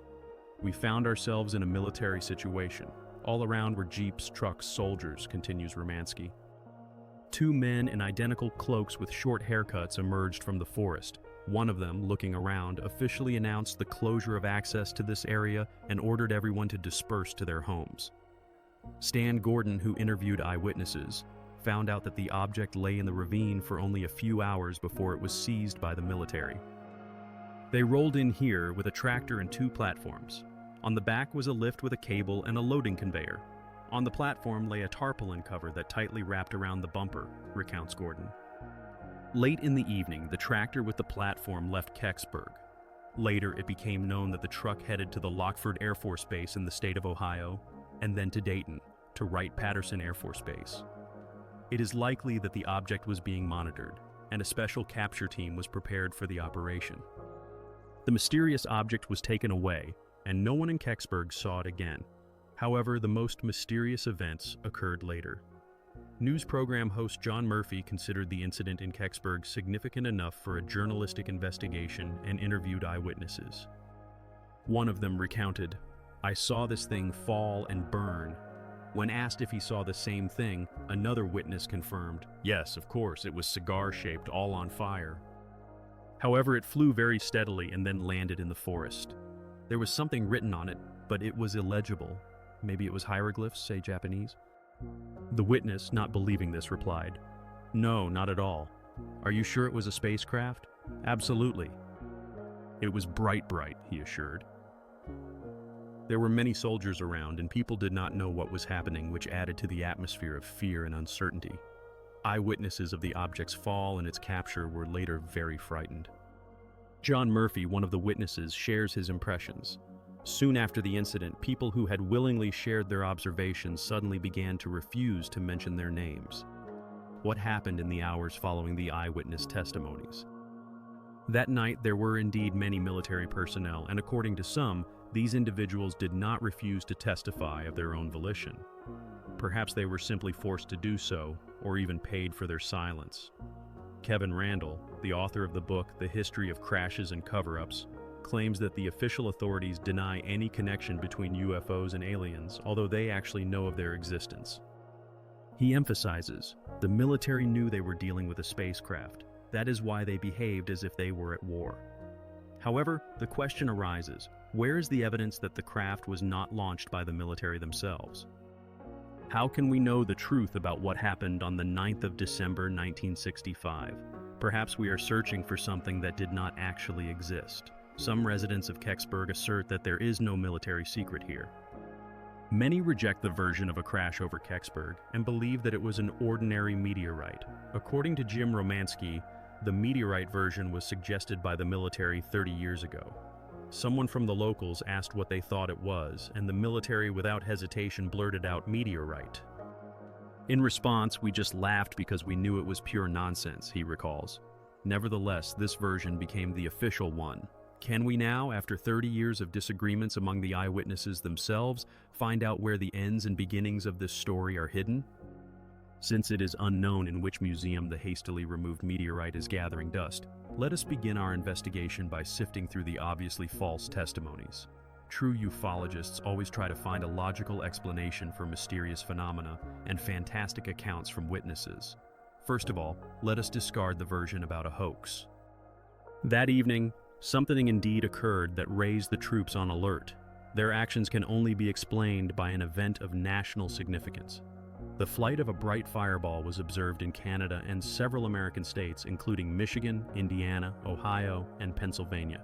"We found ourselves in a military situation. All around were jeeps, trucks, soldiers," continues Romansky. Two men in identical cloaks with short haircuts emerged from the forest. One of them, looking around, officially announced the closure of access to this area and ordered everyone to disperse to their homes. Stan Gordon, who interviewed eyewitnesses, found out that the object lay in the ravine for only a few hours before it was seized by the military. "They rolled in here with a tractor and two platforms. On the back was a lift with a cable and a loading conveyor. On the platform lay a tarpaulin cover that tightly wrapped around the bumper," recounts Gordon. Late in the evening, the tractor with the platform left Kecksburg. Later, it became known that the truck headed to the Lockford Air Force Base in the state of Ohio, and then to Dayton, to Wright-Patterson Air Force Base. It is likely that the object was being monitored, and a special capture team was prepared for the operation. The mysterious object was taken away, and no one in Kecksburg saw it again. However, the most mysterious events occurred later. News program host John Murphy considered the incident in Kecksburg significant enough for a journalistic investigation and interviewed eyewitnesses. One of them recounted, "I saw this thing fall and burn." When asked if he saw the same thing, another witness confirmed, "Yes, of course, it was cigar-shaped, all on fire." However, it flew very steadily and then landed in the forest. There was something written on it, but it was illegible. Maybe it was hieroglyphs, say Japanese? The witness, not believing this, replied, "No, not at all. Are you sure it was a spacecraft?" "Absolutely." "It was bright, he assured. There were many soldiers around, and people did not know what was happening, which added to the atmosphere of fear and uncertainty. Eyewitnesses of the object's fall and its capture were later very frightened. John Murphy, one of the witnesses, shares his impressions. Soon after the incident, people who had willingly shared their observations suddenly began to refuse to mention their names. What happened in the hours following the eyewitness testimonies? That night, there were indeed many military personnel, and according to some, these individuals did not refuse to testify of their own volition. Perhaps they were simply forced to do so, or even paid for their silence. Kevin Randall, the author of the book The History of Crashes and Cover-Ups, claims that the official authorities deny any connection between UFOs and aliens, although they actually know of their existence. He emphasizes, the military knew they were dealing with a spacecraft. That is why they behaved as if they were at war. However, the question arises, where is the evidence that the craft was not launched by the military themselves? How can we know the truth about what happened on the 9th of December 1965? Perhaps we are searching for something that did not actually exist. Some residents of Kecksburg assert that there is no military secret here. Many reject the version of a crash over Kecksburg and believe that it was an ordinary meteorite. According to Jim Romansky, the meteorite version was suggested by the military 30 years ago. Someone from the locals asked what they thought it was, and the military without hesitation blurted out meteorite. In response, we just laughed because we knew it was pure nonsense, he recalls. Nevertheless, this version became the official one. Can we now, after 30 years of disagreements among the eyewitnesses themselves, find out where the ends and beginnings of this story are hidden? Since it is unknown in which museum the hastily removed meteorite is gathering dust, let us begin our investigation by sifting through the obviously false testimonies. True ufologists always try to find a logical explanation for mysterious phenomena and fantastic accounts from witnesses. First of all, let us discard the version about a hoax. That evening, something indeed occurred that raised the troops on alert. Their actions can only be explained by an event of national significance. The flight of a bright fireball was observed in Canada and several American states, including Michigan, Indiana, Ohio, and Pennsylvania.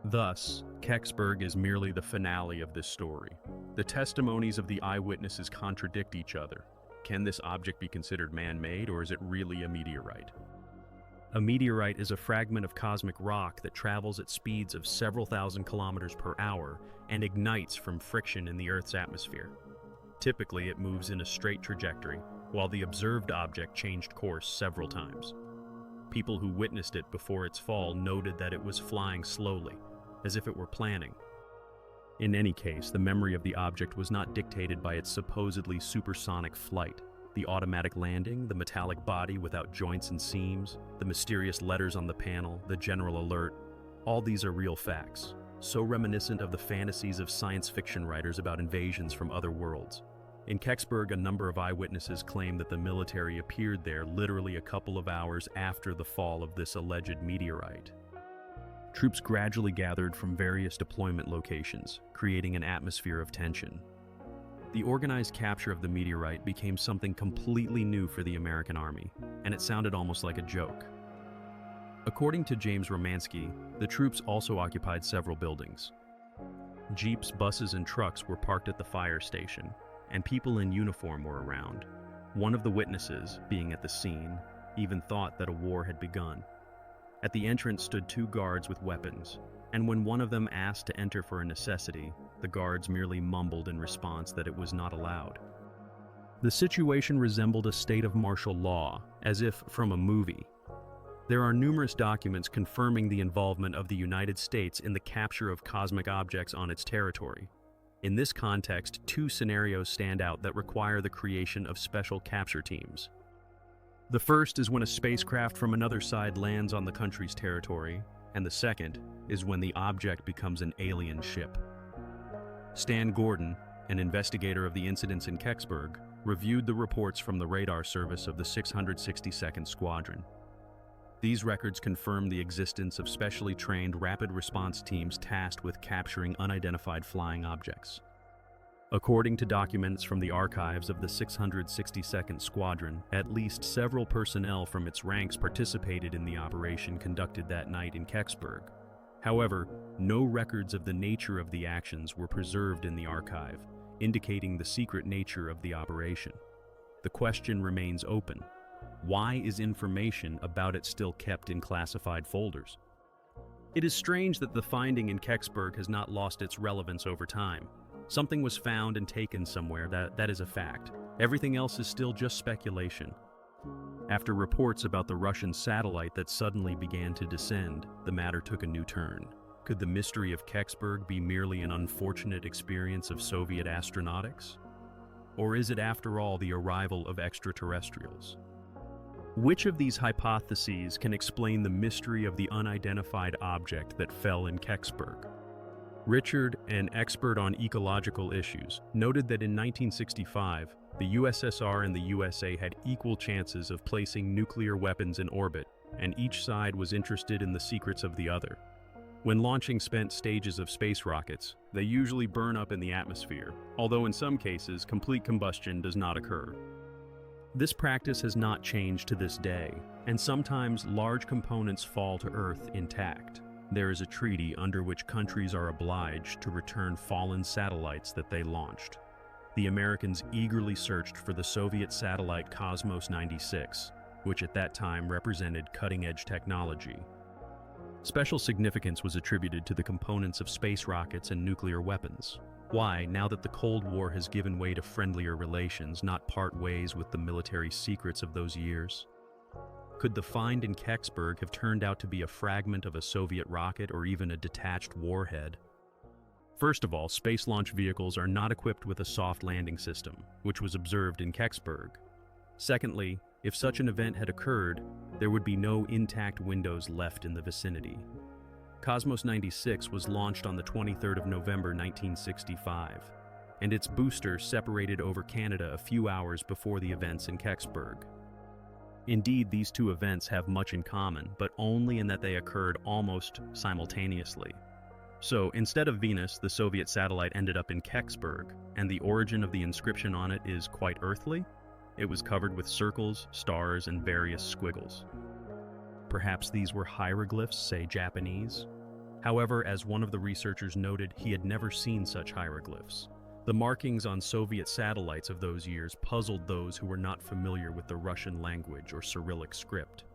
Thus, Kecksburg is merely the finale of this story. The testimonies of the eyewitnesses contradict each other. Can this object be considered man-made, or is it really a meteorite? A meteorite is a fragment of cosmic rock that travels at speeds of several thousand kilometers per hour and ignites from friction in the Earth's atmosphere. Typically, it moves in a straight trajectory, while the observed object changed course several times. People who witnessed it before its fall noted that it was flying slowly, as if it were planning. In any case, the memory of the object was not dictated by its supposedly supersonic flight. The automatic landing, the metallic body without joints and seams, the mysterious letters on the panel, the general alert, all these are real facts, so reminiscent of the fantasies of science fiction writers about invasions from other worlds. In Kecksburg, a number of eyewitnesses claim that the military appeared there literally a couple of hours after the fall of this alleged meteorite. Troops gradually gathered from various deployment locations, creating an atmosphere of tension. The organized capture of the meteorite became something completely new for the American Army, and it sounded almost like a joke. According to James Romansky, the troops also occupied several buildings. Jeeps, buses, and trucks were parked at the fire station, and people in uniform were around. One of the witnesses, being at the scene, even thought that a war had begun. At the entrance stood two guards with weapons, and when one of them asked to enter for a necessity, the guards merely mumbled in response that it was not allowed. The situation resembled a state of martial law, as if from a movie. There are numerous documents confirming the involvement of the United States in the capture of cosmic objects on its territory. In this context, two scenarios stand out that require the creation of special capture teams. The first is when a spacecraft from another side lands on the country's territory, and the second is when the object becomes an alien ship. Stan Gordon, an investigator of the incidents in Kecksburg, reviewed the reports from the radar service of the 662nd Squadron. These records confirm the existence of specially trained rapid response teams tasked with capturing unidentified flying objects. According to documents from the archives of the 662nd Squadron, at least several personnel from its ranks participated in the operation conducted that night in Kecksburg. However, no records of the nature of the actions were preserved in the archive, indicating the secret nature of the operation. The question remains open. Why is information about it still kept in classified folders? It is strange that the finding in Kecksburg has not lost its relevance over time. Something was found and taken somewhere, that is a fact. Everything else is still just speculation. After reports about the Russian satellite that suddenly began to descend, the matter took a new turn. Could the mystery of Kecksburg be merely an unfortunate experience of Soviet astronautics? Or is it, after all, the arrival of extraterrestrials? Which of these hypotheses can explain the mystery of the unidentified object that fell in Kecksburg? Richard, an expert on ecological issues, noted that in 1965, the USSR and the USA had equal chances of placing nuclear weapons in orbit, and each side was interested in the secrets of the other. When launching spent stages of space rockets, they usually burn up in the atmosphere, although in some cases, complete combustion does not occur. This practice has not changed to this day, and sometimes large components fall to Earth intact. There is a treaty under which countries are obliged to return fallen satellites that they launched. The Americans eagerly searched for the Soviet satellite Cosmos 96, which at that time represented cutting-edge technology. Special significance was attributed to the components of space rockets and nuclear weapons. Why, now that the Cold War has given way to friendlier relations, not part ways with the military secrets of those years? Could the find in Kecksburg have turned out to be a fragment of a Soviet rocket or even a detached warhead? First of all, space launch vehicles are not equipped with a soft landing system, which was observed in Kecksburg. Secondly, if such an event had occurred, there would be no intact windows left in the vicinity. Cosmos 96 was launched on the 23rd of November 1965, and its booster separated over Canada a few hours before the events in Kecksburg. Indeed, these two events have much in common, but only in that they occurred almost simultaneously. So, instead of Venus, the Soviet satellite ended up in Kecksburg, and the origin of the inscription on it is quite earthly. It was covered with circles, stars, and various squiggles. Perhaps these were hieroglyphs, say Japanese? However, as one of the researchers noted, he had never seen such hieroglyphs. The markings on Soviet satellites of those years puzzled those who were not familiar with the Russian language or Cyrillic script.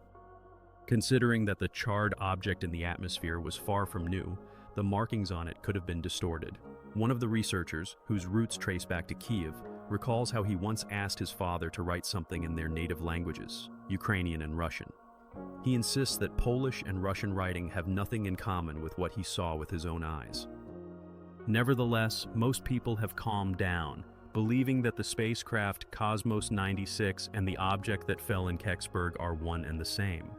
Considering that the charred object in the atmosphere was far from new, the markings on it could have been distorted. One of the researchers, whose roots trace back to Kiev, recalls how he once asked his father to write something in their native languages, Ukrainian and Russian. He insists that Polish and Russian writing have nothing in common with what he saw with his own eyes. Nevertheless, most people have calmed down, believing that the spacecraft Cosmos 96 and the object that fell in Kecksburg are one and the same.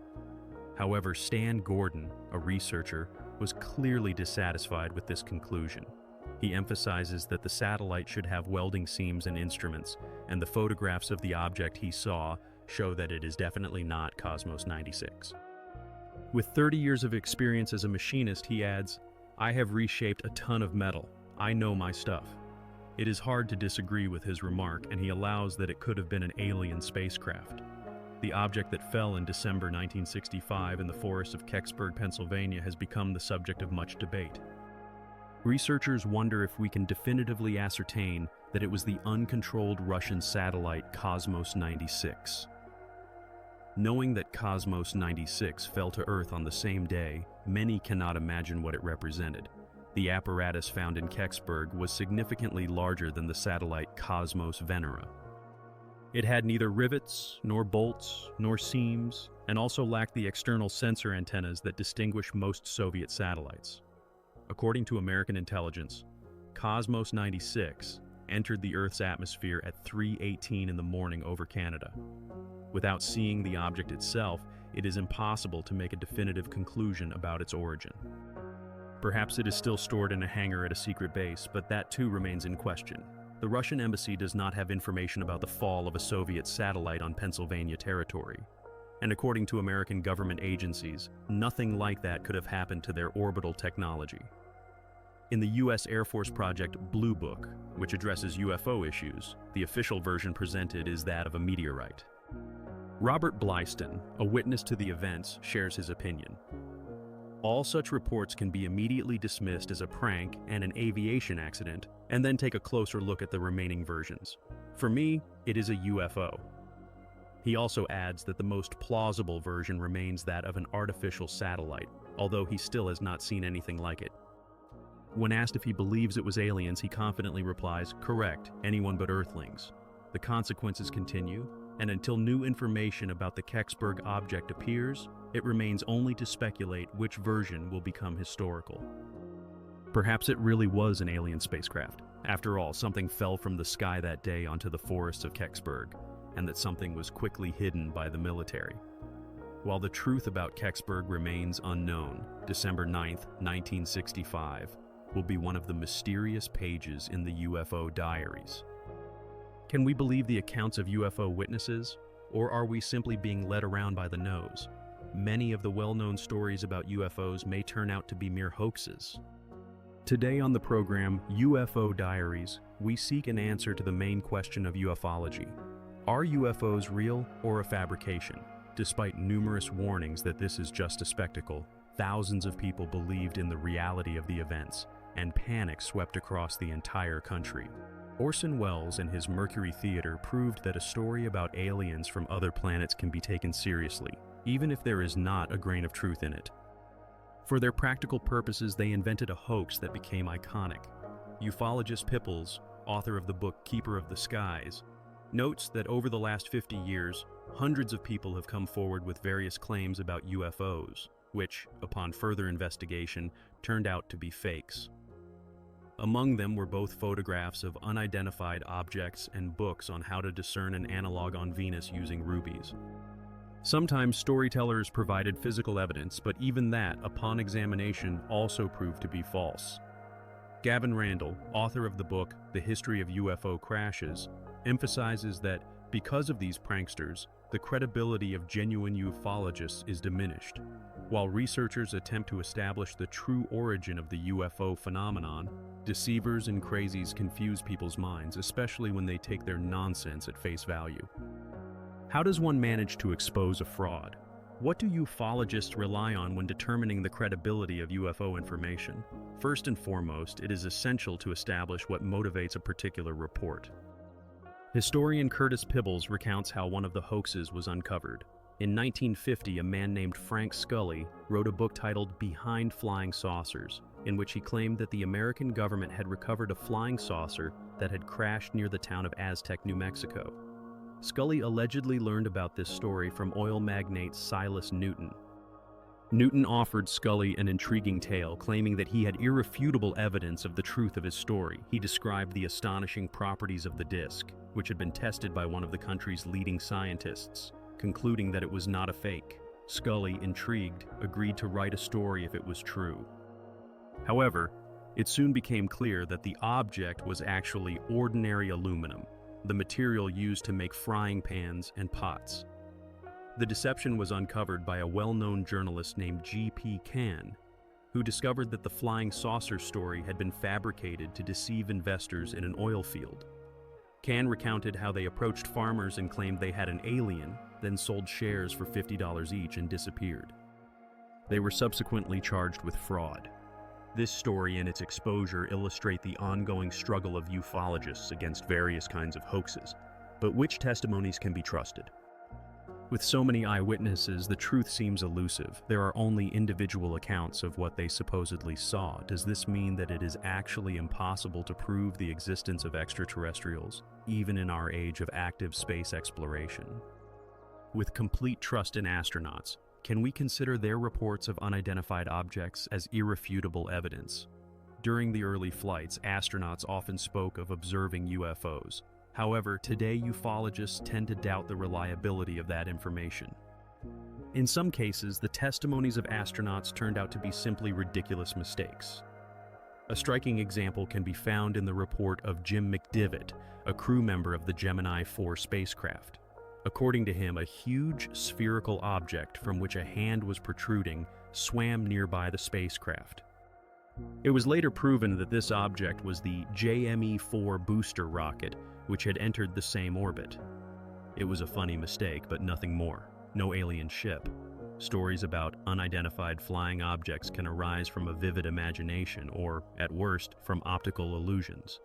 However, Stan Gordon, a researcher, was clearly dissatisfied with this conclusion. He emphasizes that the satellite should have welding seams and instruments, and the photographs of the object he saw show that it is definitely not Cosmos 96. With 30 years of experience as a machinist, he adds, "I have reshaped a ton of metal. I know my stuff." It is hard to disagree with his remark, and he allows that it could have been an alien spacecraft. The object that fell in December 1965 in the forests of Kecksburg, Pennsylvania, has become the subject of much debate. Researchers wonder if we can definitively ascertain that it was the uncontrolled Russian satellite Cosmos 96. Knowing that Cosmos 96 fell to Earth on the same day, many cannot imagine what it represented. The apparatus found in Kecksburg was significantly larger than the satellite Cosmos Venera. It had neither rivets, nor bolts, nor seams, and also lacked the external sensor antennas that distinguish most Soviet satellites. According to American intelligence, Cosmos 96 entered the Earth's atmosphere at 3:18 in the morning over Canada. Without seeing the object itself, it is impossible to make a definitive conclusion about its origin. Perhaps it is still stored in a hangar at a secret base, but that too remains in question. The Russian embassy does not have information about the fall of a Soviet satellite on Pennsylvania territory. And according to American government agencies, nothing like that could have happened to their orbital technology. In the U.S. Air Force project Blue Book, which addresses UFO issues, the official version presented is that of a meteorite. Robert Blyston, a witness to the events, shares his opinion. All such reports can be immediately dismissed as a prank and an aviation accident, and then take a closer look at the remaining versions. For me, it is a UFO. He also adds that the most plausible version remains that of an artificial satellite, although he still has not seen anything like it. When asked if he believes it was aliens, he confidently replies, "Correct, anyone but Earthlings." The consequences continue, and until new information about the Kecksburg object appears, it remains only to speculate which version will become historical. Perhaps it really was an alien spacecraft. After all, something fell from the sky that day onto the forests of Kecksburg, and that something was quickly hidden by the military. While the truth about Kecksburg remains unknown, December 9, 1965, will be one of the mysterious pages in the UFO diaries. Can we believe the accounts of UFO witnesses, or are we simply being led around by the nose? many of the well-known stories about UFOs may turn out to be mere hoaxes. Today on the program, UFO Diaries, we seek an answer to the main question of ufology. Are UFOs real or a fabrication? Despite numerous warnings that this is just a spectacle, thousands of people believed in the reality of the events, and panic swept across the entire country. Orson Welles and his Mercury Theater proved that a story about aliens from other planets can be taken seriously, even if there is not a grain of truth in it. For their practical purposes, they invented a hoax that became iconic. Ufologist Pipples, author of the book Keeper of the Skies, notes that over the last 50 years, hundreds of people have come forward with various claims about UFOs, which, upon further investigation, turned out to be fakes. Among them were both photographs of unidentified objects and books on how to discern an analog on Venus using rubies. Sometimes storytellers provided physical evidence, but even that, upon examination, also proved to be false. Gavin Randall, author of the book The History of UFO Crashes, emphasizes that because of these pranksters, the credibility of genuine ufologists is diminished. While researchers attempt to establish the true origin of the UFO phenomenon, deceivers and crazies confuse people's minds, especially when they take their nonsense at face value. How does one manage to expose a fraud? What do ufologists rely on when determining the credibility of UFO information? First and foremost, it is essential to establish what motivates a particular report. Historian Curtis Pibbles recounts how one of the hoaxes was uncovered. In 1950, a man named Frank Scully wrote a book titled Behind Flying Saucers, in which he claimed that the American government had recovered a flying saucer that had crashed near the town of Aztec, New Mexico. Scully allegedly learned about this story from oil magnate Silas Newton. Newton offered Scully an intriguing tale, claiming that he had irrefutable evidence of the truth of his story. He described the astonishing properties of the disk, which had been tested by one of the country's leading scientists, concluding that it was not a fake. Scully, intrigued, agreed to write a story if it was true. However, it soon became clear that the object was actually ordinary aluminum, the material used to make frying pans and pots. The deception was uncovered by a well-known journalist named G.P. Can, who discovered that the flying saucer story had been fabricated to deceive investors in an oil field. Can recounted how they approached farmers and claimed they had an alien, then sold shares for $50 each and disappeared. They were subsequently charged with fraud. This story and its exposure illustrate the ongoing struggle of ufologists against various kinds of hoaxes. But which testimonies can be trusted? With so many eyewitnesses, the truth seems elusive. There are only individual accounts of what they supposedly saw. Does this mean that it is actually impossible to prove the existence of extraterrestrials, even in our age of active space exploration? With complete trust in astronauts, can we consider their reports of unidentified objects as irrefutable evidence? During the early flights, astronauts often spoke of observing UFOs. However, today ufologists tend to doubt the reliability of that information. In some cases, the testimonies of astronauts turned out to be simply ridiculous mistakes. A striking example can be found in the report of Jim McDivitt, a crew member of the Gemini 4 spacecraft. According to him, a huge spherical object from which a hand was protruding swam nearby the spacecraft. It was later proven that this object was the JME-4 booster rocket, which had entered the same orbit. It was a funny mistake, but nothing more. No alien ship. Stories about unidentified flying objects can arise from a vivid imagination or, at worst, from optical illusions.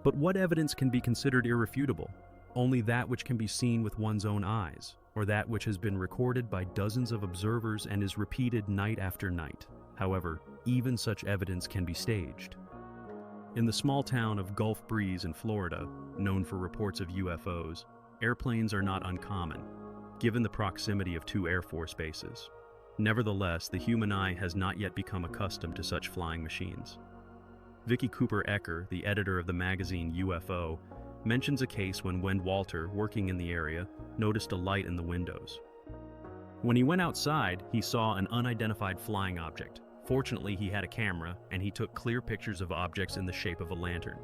But what evidence can be considered irrefutable? Only that which can be seen with one's own eyes, or that which has been recorded by dozens of observers and is repeated night after night. However, even such evidence can be staged. In the small town of Gulf Breeze in Florida, known for reports of UFOs, airplanes are not uncommon, given the proximity of two Air Force bases. Nevertheless, the human eye has not yet become accustomed to such flying machines. Vicky Cooper Ecker, the editor of the magazine UFO, mentions a case when Wend Walter, working in the area, noticed a light in the windows. When he went outside, he saw an unidentified flying object. Fortunately, he had a camera, and he took clear pictures of objects in the shape of a lantern.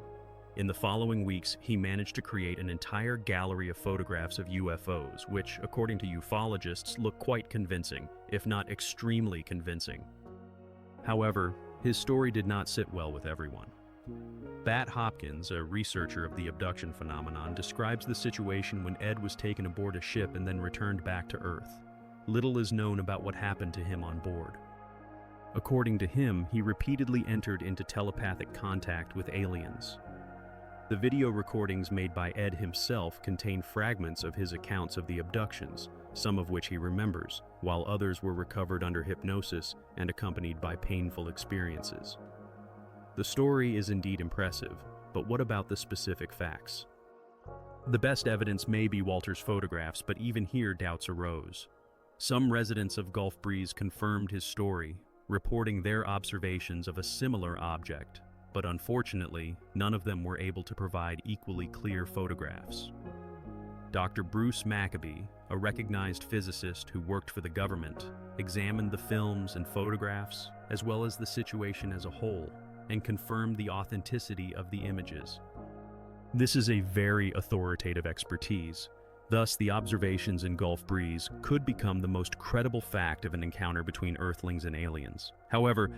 In the following weeks, he managed to create an entire gallery of photographs of UFOs, which, according to ufologists, look quite convincing, if not extremely convincing. However, his story did not sit well with everyone. Bat Hopkins, a researcher of the abduction phenomenon, describes the situation when Ed was taken aboard a ship and then returned back to Earth. Little is known about what happened to him on board. According to him, he repeatedly entered into telepathic contact with aliens. The video recordings made by Ed himself contain fragments of his accounts of the abductions, some of which he remembers, while others were recovered under hypnosis and accompanied by painful experiences. The story is indeed impressive, but what about the specific facts? The best evidence may be Walter's photographs, but even here doubts arose. Some residents of Gulf Breeze confirmed his story, reporting their observations of a similar object, but unfortunately, none of them were able to provide equally clear photographs. Dr. Bruce Maccabee, a recognized physicist who worked for the government, examined the films and photographs, as well as the situation as a whole, and confirmed the authenticity of the images. This is a very authoritative expertise. Thus, the observations in Gulf Breeze could become the most credible fact of an encounter between Earthlings and aliens. However,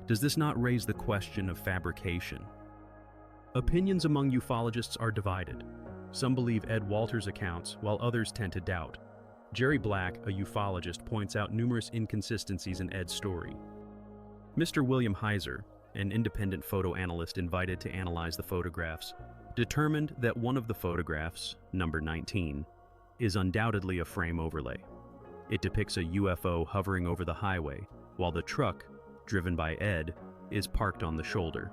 does this not raise the question of fabrication? Opinions among ufologists are divided. Some believe Ed Walters' accounts, while others tend to doubt. Jerry Black, a ufologist, points out numerous inconsistencies in Ed's story. Mr. William Heiser, an independent photo analyst invited to analyze the photographs, determined that one of the photographs, number 19, is undoubtedly a frame overlay. It depicts a UFO hovering over the highway, while the truck, driven by Ed, is parked on the shoulder.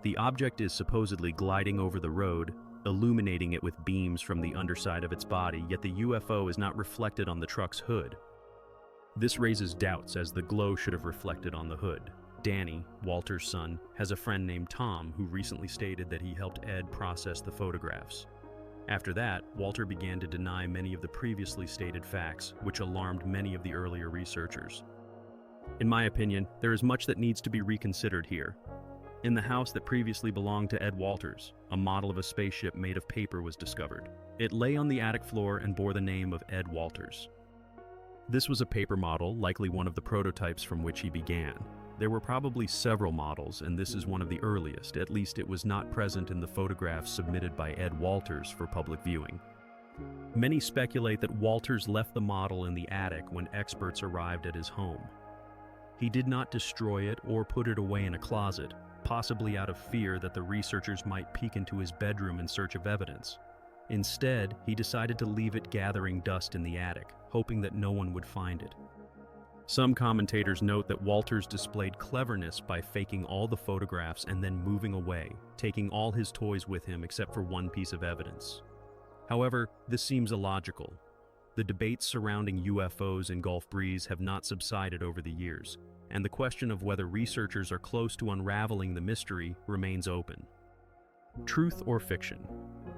The object is supposedly gliding over the road, illuminating it with beams from the underside of its body, yet the UFO is not reflected on the truck's hood. This raises doubts, as the glow should have reflected on the hood. Danny, Walter's son, has a friend named Tom who recently stated that he helped Ed process the photographs. After that, Walter began to deny many of the previously stated facts, which alarmed many of the earlier researchers. In my opinion, there is much that needs to be reconsidered here. In the house that previously belonged to Ed Walters, a model of a spaceship made of paper was discovered. It lay on the attic floor and bore the name of Ed Walters. This was a paper model, likely one of the prototypes from which he began. There were probably several models, and this is one of the earliest. At least it was not present in the photographs submitted by Ed Walters for public viewing. Many speculate that Walters left the model in the attic when experts arrived at his home. He did not destroy it or put it away in a closet, possibly out of fear that the researchers might peek into his bedroom in search of evidence. Instead, he decided to leave it gathering dust in the attic, hoping that no one would find it. Some commentators note that Walters displayed cleverness by faking all the photographs and then moving away, taking all his toys with him except for one piece of evidence. However, this seems illogical. The debates surrounding UFOs in Gulf Breeze have not subsided over the years, and the question of whether researchers are close to unraveling the mystery remains open. Truth or fiction?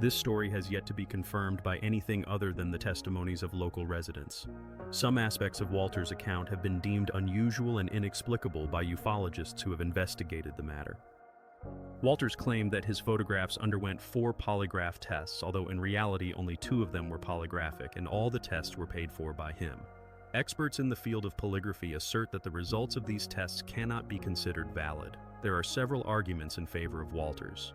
This story has yet to be confirmed by anything other than the testimonies of local residents. Some aspects of Walter's account have been deemed unusual and inexplicable by ufologists who have investigated the matter. Walters claimed that his photographs underwent 4 polygraph tests, although in reality only 2 of them were polygraphic, and all the tests were paid for by him. Experts in the field of polygraphy assert that the results of these tests cannot be considered valid. There are several arguments in favor of Walters.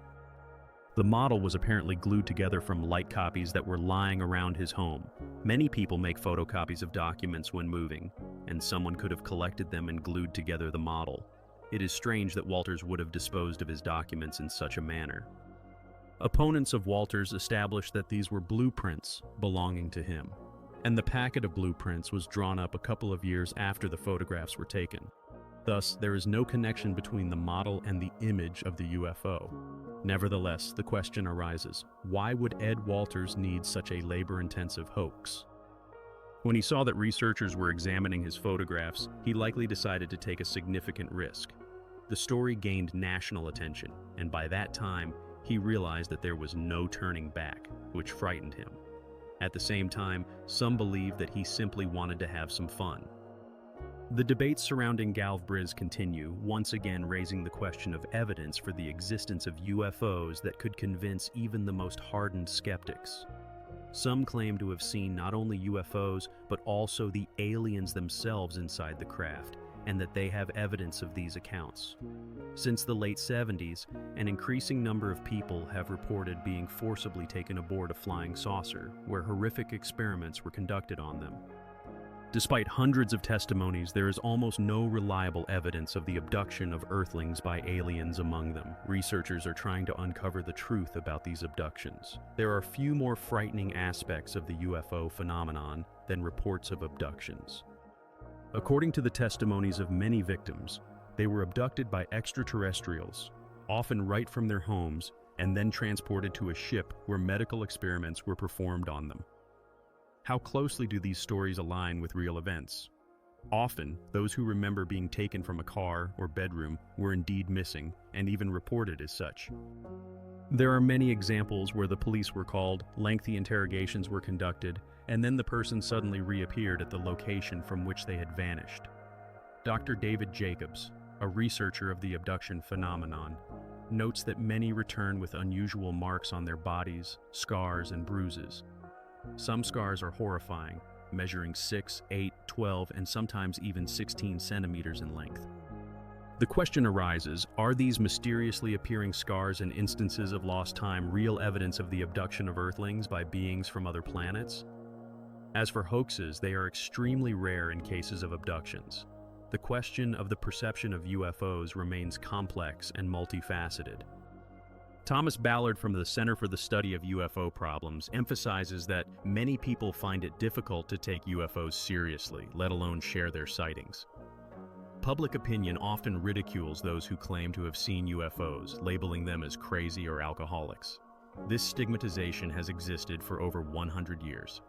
The model was apparently glued together from light copies that were lying around his home. Many people make photocopies of documents when moving, and someone could have collected them and glued together the model. It is strange that Walters would have disposed of his documents in such a manner. Opponents of Walters established that these were blueprints belonging to him, and the packet of blueprints was drawn up a couple of years after the photographs were taken. Thus, there is no connection between the model and the image of the UFO. Nevertheless, the question arises, why would Ed Walters need such a labor-intensive hoax? When he saw that researchers were examining his photographs, he likely decided to take a significant risk. The story gained national attention, and by that time, he realized that there was no turning back, which frightened him. At the same time, some believe that he simply wanted to have some fun. The debates surrounding Galvez continue, once again raising the question of evidence for the existence of UFOs that could convince even the most hardened skeptics. Some claim to have seen not only UFOs, but also the aliens themselves inside the craft, and that they have evidence of these accounts. Since the late 70s, an increasing number of people have reported being forcibly taken aboard a flying saucer, where horrific experiments were conducted on them. Despite hundreds of testimonies, there is almost no reliable evidence of the abduction of Earthlings by aliens among them. Researchers are trying to uncover the truth about these abductions. There are few more frightening aspects of the UFO phenomenon than reports of abductions. According to the testimonies of many victims, they were abducted by extraterrestrials, often right from their homes, and then transported to a ship where medical experiments were performed on them. How closely do these stories align with real events? Often, those who remember being taken from a car or bedroom were indeed missing, and even reported as such. There are many examples where the police were called, lengthy interrogations were conducted, and then the person suddenly reappeared at the location from which they had vanished. Dr. David Jacobs, a researcher of the abduction phenomenon, notes that many return with unusual marks on their bodies, scars, and bruises. Some scars are horrifying, measuring 6, 8, 12, and sometimes even 16 centimeters in length. The question arises, are these mysteriously appearing scars and instances of lost time real evidence of the abduction of Earthlings by beings from other planets? As for hoaxes, they are extremely rare in cases of abductions. The question of the perception of UFOs remains complex and multifaceted. Thomas Ballard from the Center for the Study of UFO Problems emphasizes that many people find it difficult to take UFOs seriously, let alone share their sightings. Public opinion often ridicules those who claim to have seen UFOs, labeling them as crazy or alcoholics. This stigmatization has existed for over 100 years.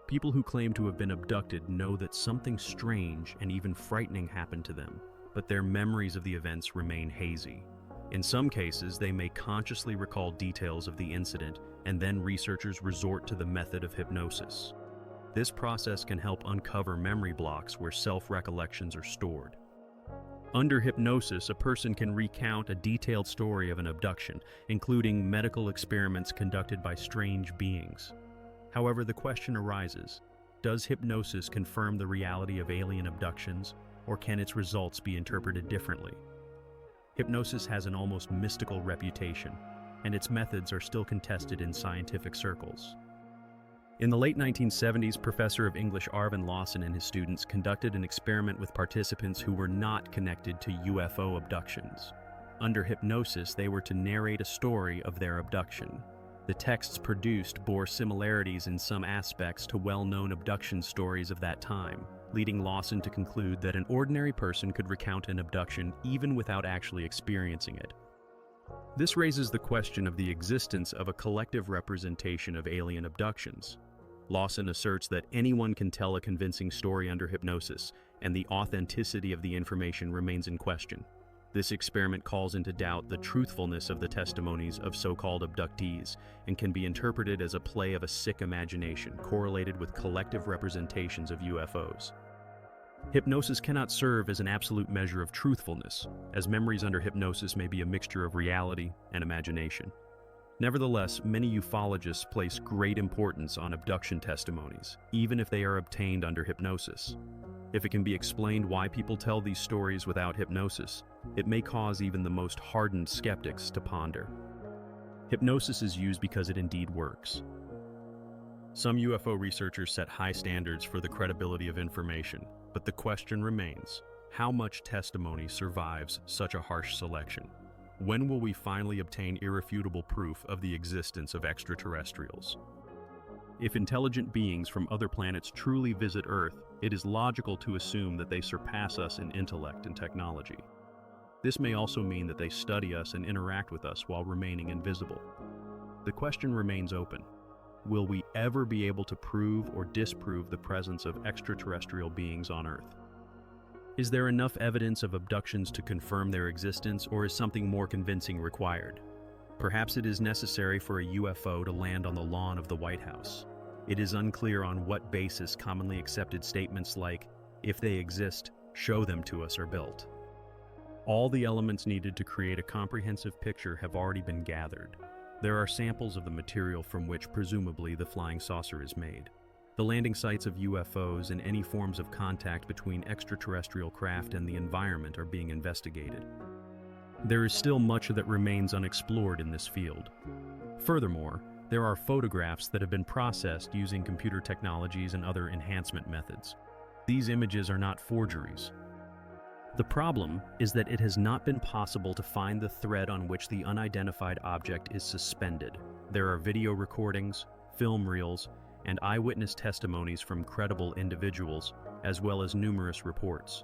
People who claim to have been abducted know that something strange and even frightening happened to them, but their memories of the events remain hazy. In some cases, they may consciously recall details of the incident, and then researchers resort to the method of hypnosis. This process can help uncover memory blocks where self-recollections are stored. Under hypnosis, a person can recount a detailed story of an abduction, including medical experiments conducted by strange beings. However, the question arises, does hypnosis confirm the reality of alien abductions, or can its results be interpreted differently? Hypnosis has an almost mystical reputation, and its methods are still contested in scientific circles. In the late 1970s, Professor of English Arvin Lawson and his students conducted an experiment with participants who were not connected to UFO abductions. Under hypnosis, they were to narrate a story of their abduction. The texts produced bore similarities in some aspects to well-known abduction stories of that time, leading Lawson to conclude that an ordinary person could recount an abduction even without actually experiencing it. This raises the question of the existence of a collective representation of alien abductions. Lawson asserts that anyone can tell a convincing story under hypnosis, and the authenticity of the information remains in question. This experiment calls into doubt the truthfulness of the testimonies of so-called abductees and can be interpreted as a play of a sick imagination correlated with collective representations of UFOs. Hypnosis cannot serve as an absolute measure of truthfulness, as memories under hypnosis may be a mixture of reality and imagination. Nevertheless, many ufologists place great importance on abduction testimonies, even if they are obtained under hypnosis. If it can be explained why people tell these stories without hypnosis, it may cause even the most hardened skeptics to ponder. Hypnosis is used because it indeed works. Some UFO researchers set high standards for the credibility of information, but the question remains, how much testimony survives such a harsh selection? When will we finally obtain irrefutable proof of the existence of extraterrestrials? If intelligent beings from other planets truly visit Earth, it is logical to assume that they surpass us in intellect and technology. This may also mean that they study us and interact with us while remaining invisible. The question remains open. Will we ever be able to prove or disprove the presence of extraterrestrial beings on Earth? Is there enough evidence of abductions to confirm their existence, or is something more convincing required? Perhaps it is necessary for a UFO to land on the lawn of the White House. It is unclear on what basis commonly accepted statements like, if they exist, show them to us, are built. All the elements needed to create a comprehensive picture have already been gathered. There are samples of the material from which presumably the flying saucer is made. The landing sites of UFOs and any forms of contact between extraterrestrial craft and the environment are being investigated. There is still much that remains unexplored in this field. Furthermore, there are photographs that have been processed using computer technologies and other enhancement methods. These images are not forgeries. The problem is that it has not been possible to find the thread on which the unidentified object is suspended. There are video recordings, film reels, and eyewitness testimonies from credible individuals, as well as numerous reports.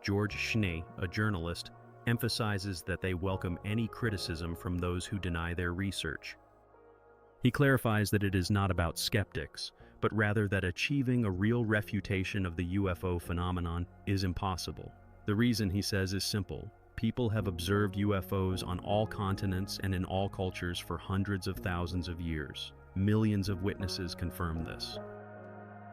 George Schnee, a journalist, emphasizes that they welcome any criticism from those who deny their research. He clarifies that it is not about skeptics, but rather that achieving a real refutation of the UFO phenomenon is impossible. The reason, he says, is simple. People have observed UFOs on all continents and in all cultures for hundreds of thousands of years. Millions of witnesses confirm this.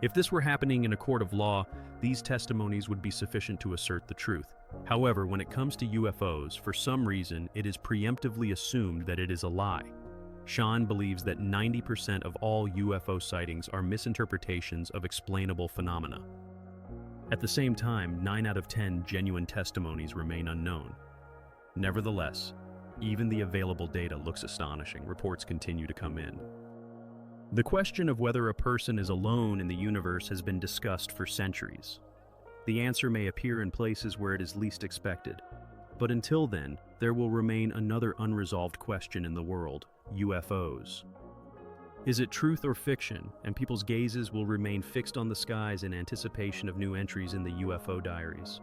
If this were happening in a court of law, these testimonies would be sufficient to assert the truth. However, when it comes to UFOs, for some reason, it is preemptively assumed that it is a lie. Sean believes that 90% of all UFO sightings are misinterpretations of explainable phenomena. At the same time, 9 out of 10 genuine testimonies remain unknown. Nevertheless, even the available data looks astonishing. Reports continue to come in. The question of whether a person is alone in the universe has been discussed for centuries. The answer may appear in places where it is least expected. But until then, there will remain another unresolved question in the world: UFOs. Is it truth or fiction? And people's gazes will remain fixed on the skies in anticipation of new entries in the UFO diaries.